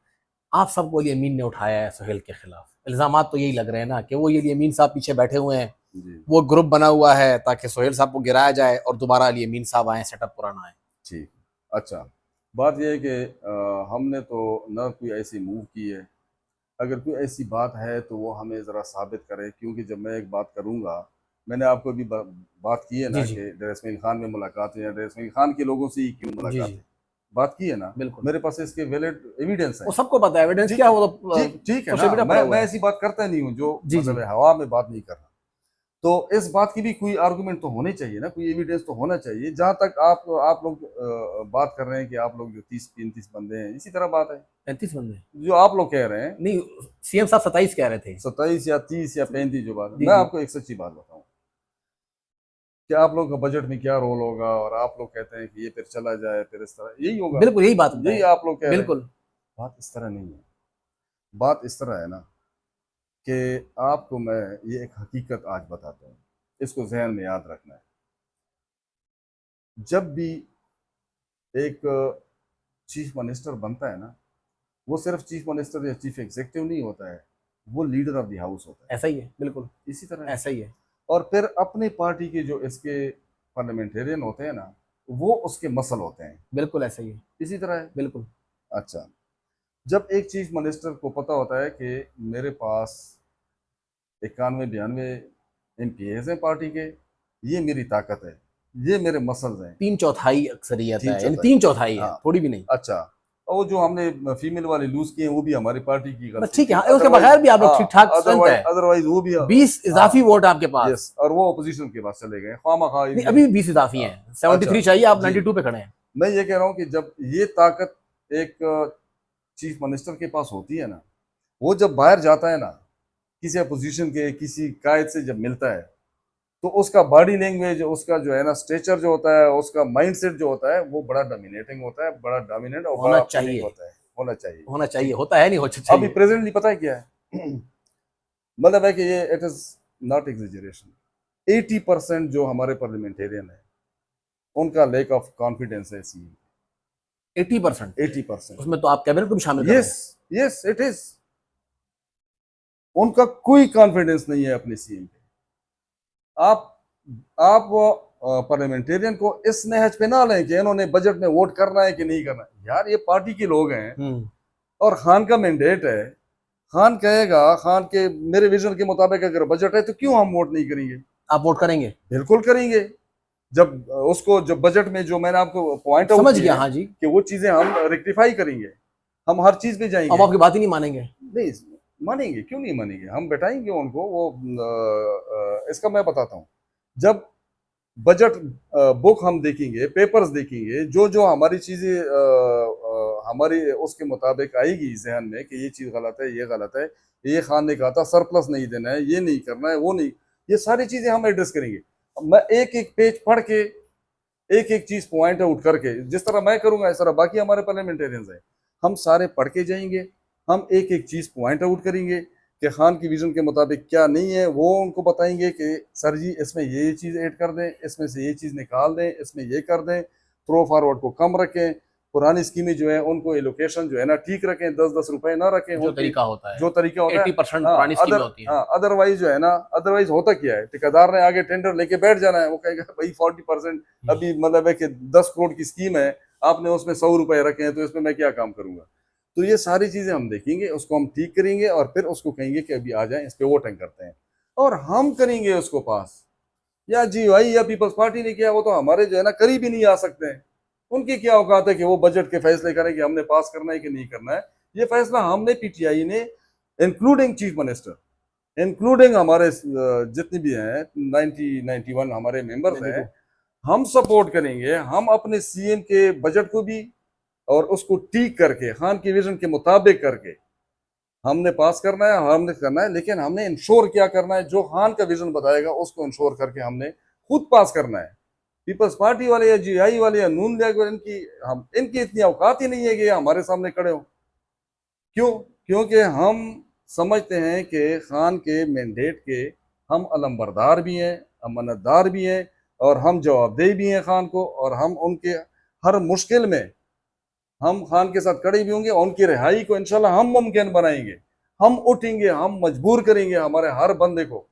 आप सबको अली अमीन ने उठाया है सुहेल के खिलाफ, इल्जामात तो यही लग रहे हैं ना कि वो ये अली अमीन साहब पीछे बैठे हुए हैं, जी वो ग्रुप बना हुआ है ताकि सुहेल साहब को गिराया जाए और दोबारा अली अमीन साहब आए, सेटअप पुराना है। ठीक। अच्छा, बात यह है कि हमने तो ना कोई ऐसी मूव की है। अगर कोई ऐसी बात है तो वो हमें ज़रा साबित करे, क्योंकि जब मैं एक बात करूँगा, मैंने आपको भी बात की है जी ना जी कि डेरा इस्माइल खान में मुलाकात है या डेरा इस्माइल खान के लोगों से ही क्यों जी मुलाकात जी है, बात की है ना। बिल्कुल, मेरे पास इसके वैलिड एविडेंस है। वो सबको पता है, एविडेंस ठीक क्या है, वो तो ठीक ठीक है सोशल ना, मीडिया पड़ा हुआ मैं है। ऐसी बात करता नहीं हूँ जो जी जी मतलब है, हवा में बात नहीं कर रहा। तो इस बात की भी कोई आर्गुमेंट तो होने चाहिए ना, कोई एविडेंस तो होना चाहिए। जहाँ तक आप लोग बात कर रहे हैं कि आप लोग जो 30-35 बंदे हैं, इसी तरह बात है 35 बंदे जो आप लोग कह रहे हैं। नहीं, सीएम साहब 27 कह रहे थे। 27 या 30 या 35 जो बात है, जी मैं जी आपको एक सच्ची बात बताऊं कि आप लोग का बजट में क्या रोल होगा और आप लोग कहते हैं कि ये फिर चला जाए, फिर इस तरह यही होगा, बिल्कुल, यही बात यही है, आप लोग कह रहे हैं। बिल्कुल। बात इस तरह नहीं है। बात इस तरह है ना कि आपको मैं ये एक हकीकत आज बताता हूँ, इसको जहन में याद रखना है। जब भी एक चीफ मिनिस्टर बनता है ना, वो सिर्फ चीफ मिनिस्टर या चीफ एग्जीक्यूटिव नहीं होता है, वो लीडर ऑफ द हाउस होता है। ऐसा ही है, बिल्कुल इसी तरह है। ऐसा ही है। और फिर अपने पार्टी के जो इसके पार्लियामेंटेरियन होते हैं ना, वो उसके मसल होते हैं। बिल्कुल ऐसा ही है, इसी तरह है। बिल्कुल। अच्छा, जब एक चीफ मिनिस्टर को पता होता है कि मेरे पास 91-92 MPs हैं पार्टी के, ये मेरी ताकत है, ये मेरे मसल्स हैं। 3/4 अक्सरियत तीन है, यानी चौथाई 3/4 है, हाँ। थोड़ी भी नहीं। अच्छा, और वो जो हमने फीमेल वाले लूज किए हैं वो भी हमारी पार्टी की बस गलती ठीक है, थी। हाँ, उसके बगैर भी आप लोग ठीक ठाक स्ट्रेंथ अदरवाइज है। अदरवाइज वो भी 20 हाँ। इजाफी वोट आपके पास। यस, और वो अपोजिशन के पास चले गए खामा खा नहीं, अभी भी 20 इजाफी हाँ, हैं, 73 अच्छा चाहिए, आप जी। 92 पे खड़े हैं। मैं ये कह रहा हूँ कि जब ये ताकत एक चीफ मिनिस्टर के पास होती है ना, वो जब बाहर जाता है ना, किसी अपोजिशन के किसी कायद से जब मिलता है, तो उसका बॉडी लैंग्वेज, उसका जो है ना स्टेचर जो होता है, उसका माइंडसेट जो होता है, वो बड़ा डोमिनेटिंग होता है, बड़ा डोमिनेंट और होना बड़ा अपीलिंग चाहिए, होता है। होना चाहिए। होना चाहिए, ठीक। होता है नहीं, हो अभी चाहिए। प्रेजेंटली पता है क्या है मतलब है कि ये इट इज नॉट एग्जेजरेशन, 80% जो हमारे पार्लियामेंटेरियन है उनका लेक ऑफ कॉन्फिडेंस है सीएम। 80%? 80%। उसमें तो आप कैबिनेट को भी शामिल कर रहे यस, यस इट इज। उनका कोई कॉन्फिडेंस नहीं है अपने सीएम पे। आप आप वो पार्लियामेंटेरियन को इस नहज पे ना लें कि इन्होंने बजट में वोट करना है कि नहीं करना। यार ये पार्टी के लोग हैं हैं। और खान का मैंडेट है। खान कहेगा, खान के मेरे विजन के मुताबिक अगर बजट है तो क्यों हम वोट नहीं करेंगे? आप वोट करेंगे? बिल्कुल करेंगे। जब उसको जब बजट में जो मैंने आपको पॉइंट आउट समझ किए गया, हैं हाँ जी। कि वो चीजें हम रेक्टिफाई करेंगे, हम हर चीज पे अब जाएंगे। आपकी बात ही नहीं मानेंगे? नहीं मानेंगे, क्यों नहीं मानेंगे, हम बैठाएंगे उनको। वो इसका मैं बताता हूँ। जब बजट बुक हम देखेंगे, पेपर्स देखेंगे, जो जो हमारी चीजें हमारी उसके मुताबिक आएगी जहन में कि ये चीज गलत है, ये गलत है, ये खान ने कहा था सरप्लस नहीं देना है, ये नहीं करना है, वो नहीं, ये सारी चीजें हम एड्रेस करेंगे। मैं एक एक पेज पढ़ के एक एक चीज पॉइंट आउट करके, जिस तरह मैं करूंगा इस तरह बाकी हमारे पार्लियामेंटेरियंस हैं, हम सारे पढ़ के जाएंगे। हम एक एक चीज पॉइंट आउट करेंगे कि खान की विजन के मुताबिक क्या नहीं है, वो उनको बताएंगे कि सर जी इसमें ये चीज़ ऐड कर दें, इसमें से ये चीज़ निकाल दें, इसमें ये कर दें, थ्रो फॉरवर्ड को कम रखें, पुरानी स्कीमें जो है उनको एलोकेशन जो है ना ठीक रखें, 10-10 रुपए ना रखें, जो तरीका होता है, जो तरीका होता है। 80% पुरानी स्कीम होती है। हाँ, अदरवाइज जो है ना, अदरवाइज होता क्या है, ठेकेदार ने आगे टेंडर लेके बैठ जाना है, वो कहेगा भाई 40% अभी मतलब है कि 10 करोड़ की स्कीम है, आपने उसमें 100 रुपए रखे हैं, तो इसमें मैं क्या काम करूंगा? तो ये सारी चीजें हम देखेंगे, उसको हम ठीक करेंगे और फिर उसको कहेंगे कि अभी आ जाएं, इस पे वोटिंग करते हैं और हम करेंगे उसको पास। या जीवाई या पीपल्स पार्टी ने किया, वो तो हमारे जो है ना करीब ही नहीं आ सकते हैं। उनकी क्या औकात है कि वो बजट के फैसले करें कि हमने पास करना है कि नहीं करना है। ये फैसला हमने पीटीआई ने, इंक्लूडिंग चीफ मिनिस्टर, इंक्लूडिंग हमारे जितने भी हैं 91 हमारे मेंबर्स हैं, हम सपोर्ट करेंगे। हम अपने सीएम के बजट को भी और उसको ठीक करके खान की विजन के मुताबिक करके हमने पास करना है, हमने करना है। लेकिन हमने इंश्योर क्या करना है, जो खान का विजन बताएगा उसको इंश्योर करके हमने खुद पास करना है। पीपल्स पार्टी वाले या जीआई वाले या नून लीग वाले इनकी इतनी औकात ही नहीं है कि ये हमारे सामने खड़े हो। क्यों? क्योंकि हम समझते हैं कि खान के मैंडेट के हम अलंबरदार भी हैं, अमानतदार भी हैं और हम जवाबदेह भी हैं खान को, और हम उनके हर मुश्किल में हम खान के साथ खड़े भी होंगे और उनकी रिहाई को इंशाल्लाह हम मुमकिन बनाएंगे। हम उठेंगे, हम मजबूर करेंगे हमारे हर बंदे को,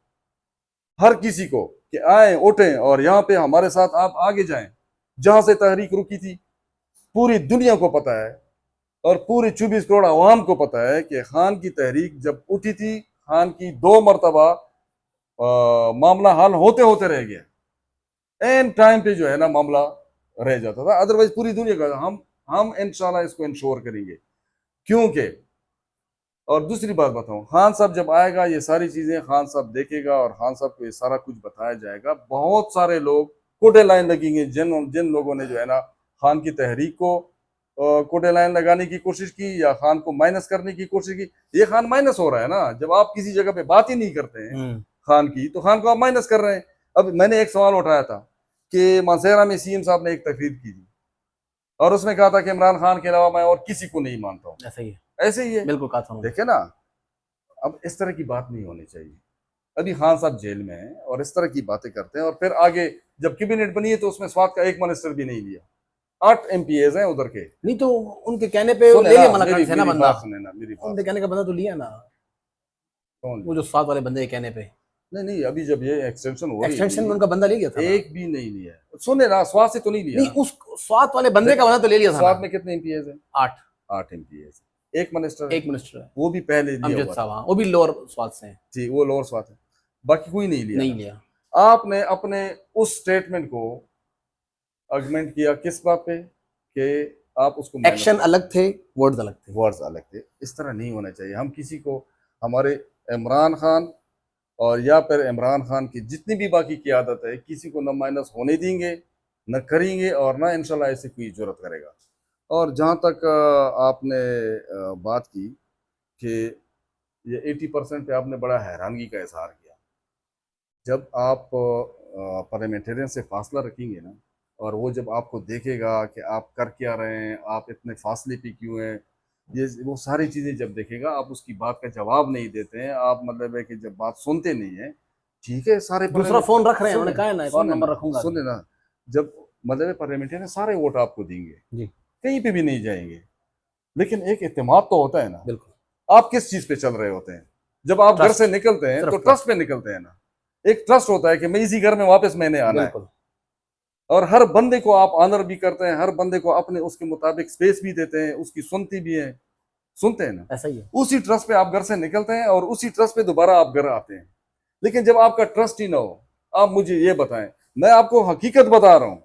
हर किसी को कि आए उठें और यहाँ पे हमारे साथ आप आगे जाएं। जहां से तहरीक रुकी थी पूरी दुनिया को पता है और पूरी 24 करोड़ आवाम को पता है कि खान की तहरीक जब उठी थी, खान की 2 मरतबा मामला हल होते होते रह गया। एन टाइम पे जो है ना मामला रह जाता था, अदरवाइज पूरी दुनिया का हम इंशाल्लाह इसको इंश्योर करेंगे। क्योंकि और दूसरी बात बताऊं, खान साहब जब आएगा ये सारी चीजें खान साहब देखेगा और खान साहब को ये सारा कुछ बताया जाएगा। बहुत सारे लोग कोटे लाइन लगेंगे जिन लोगों ने जो है ना खान की तहरीक को कोटे लाइन लगाने की कोशिश की या खान को माइनस करने की कोशिश की। ये खान माइनस हो रहा है ना, जब आप किसी जगह पे बात ही नहीं करते हैं खान की, तो खान को आप माइनस कर रहे हैं। अब मैंने एक सवाल उठाया था कि मानसेरा में सीएम साहब ने एक तकरीर की थी और उसमें कहा था कि इमरान खान के अलावा मैं और किसी को नहीं मानता हूँ। ऐसे ही है, बिल्कुल कहा था। देखे ना, अब इस तरह की बात नहीं होनी चाहिए। अभी खान साहब जेल में हैं और इस तरह की बातें करते हैं, और फिर आगे जब कैबिनेट बनी है तो उसमें स्वात का एक मिनिस्टर भी नहीं लिया। 8 MPs हैं उधर के। नहीं तो उनके कहने पे ले लिया मलाकात से ना बंदा। सुने ना मेरी बात, उनके कहने का बंदा तो लिया ना, कौन? वो जो 7 वाले बंदे के कहने पे। नहीं, अभी जब ये एक्सटेंशन हो रही है, एक्सटेंशन में उनका बंदा ले लिया था, एक भी नहीं लिया। सुने ना, स्वात से तो नहीं लिया। नहीं, उस स्वात वाले बंदे का बंदा तो ले लिया था। स्वात में कितने MPs हैं? 8 MPs। एक मिनिस्टर है, वो भी पहले लिया अमजद हुआ साहब, वो भी लोअर स्वात से हैं। जी, वो लोअर स्वात है, बाकी कोई नहीं लिया। आपने अपने उस स्टेटमेंट को आर्गुमेंट किया किस बात पे कि आप उसको, एक्शन अलग थे, वर्ड्स अलग थे। वर्ड्स अलग थे। इस तरह नहीं होना चाहिए। हम किसी को, हमारे इमरान खान और या फिर इमरान खान की जितनी भी बाकी क़यादत है, किसी को न माइनस होने देंगे, न करेंगे और ना इंशाल्लाह ऐसे कोई जरूरत करेगा। और जहाँ तक आपने बात की कि ये 80% पे आपने बड़ा हैरानगी का इजहार किया। जब आप पार्लियामेंटेरियन से फासला रखेंगे ना, और वो जब आपको देखेगा कि आप कर क्या रहे हैं, आप इतने फासले पे क्यों हैं, ये वो सारी चीज़ें जब देखेगा, आप उसकी बात का जवाब नहीं देते हैं, आप मतलब है कि जब बात सुनते नहीं हैं, ठीक है, सारे दूसरा फोन रख रहे हैं, उन्होंने कहा है ना एक और नंबर रखूंगा। सुने ना, जब मतलब पार्लियामेंटेरियन सारे वोट आपको देंगे जी, कहीं पे भी नहीं जाएंगे, लेकिन एक एतमाद तो होता है ना। बिल्कुल। आप किस चीज पे चल रहे होते हैं? जब आप घर से निकलते हैं तो ट्रस्ट पे निकलते हैं ना। एक ट्रस्ट होता है कि मैं इसी घर में वापस मैंने आना है, और हर बंदे को आप ऑनर भी करते हैं, हर बंदे को अपने उसके मुताबिक स्पेस भी देते हैं, उसकी सुनती भी है, सुनते हैं ना, ऐसा ही है। उसी ट्रस्ट पे आप घर से निकलते हैं और उसी ट्रस्ट पे दोबारा आप घर आते हैं। लेकिन जब आपका ट्रस्ट ही ना हो, आप मुझे ये बताएं, मैं आपको हकीकत बता रहा हूं,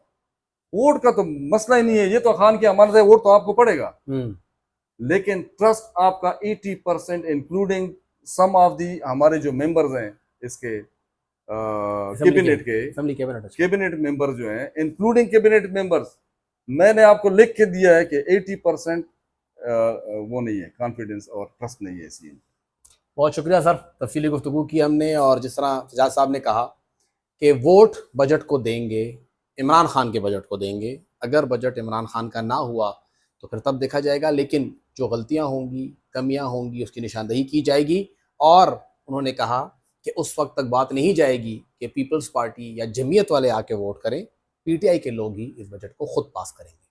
वोट का तो मसला ही नहीं है, ये तो खान की अमानत है, वोट तो आपको पड़ेगा, लेकिन ट्रस्ट आपका 80% इंक्लूडिंग सम ऑफ दी हमारे जो मेंबर्स हैं इसके कैबिनेट मेंबर जो हैं, इंक्लूडिंग कैबिनेट मेंबर्स, मैंने आपको लिख के दिया है कि 80% वो नहीं है, कॉन्फिडेंस और ट्रस्ट नहीं है इसलिए। बहुत शुक्रिया सर, तफसीली गुफ्तगू की हमने, और जिस तरह सजाद साहब ने कहा कि वोट बजट को देंगे, इमरान खान के बजट को देंगे। अगर बजट इमरान खान का ना हुआ तो फिर तब देखा जाएगा, लेकिन जो गलतियां होंगी, कमियां होंगी, उसकी निशानदेही की जाएगी। और उन्होंने कहा कि उस वक्त तक बात नहीं जाएगी कि पीपल्स पार्टी या जमीयत वाले आके वोट करें, PTI के लोग ही इस बजट को खुद पास करेंगे।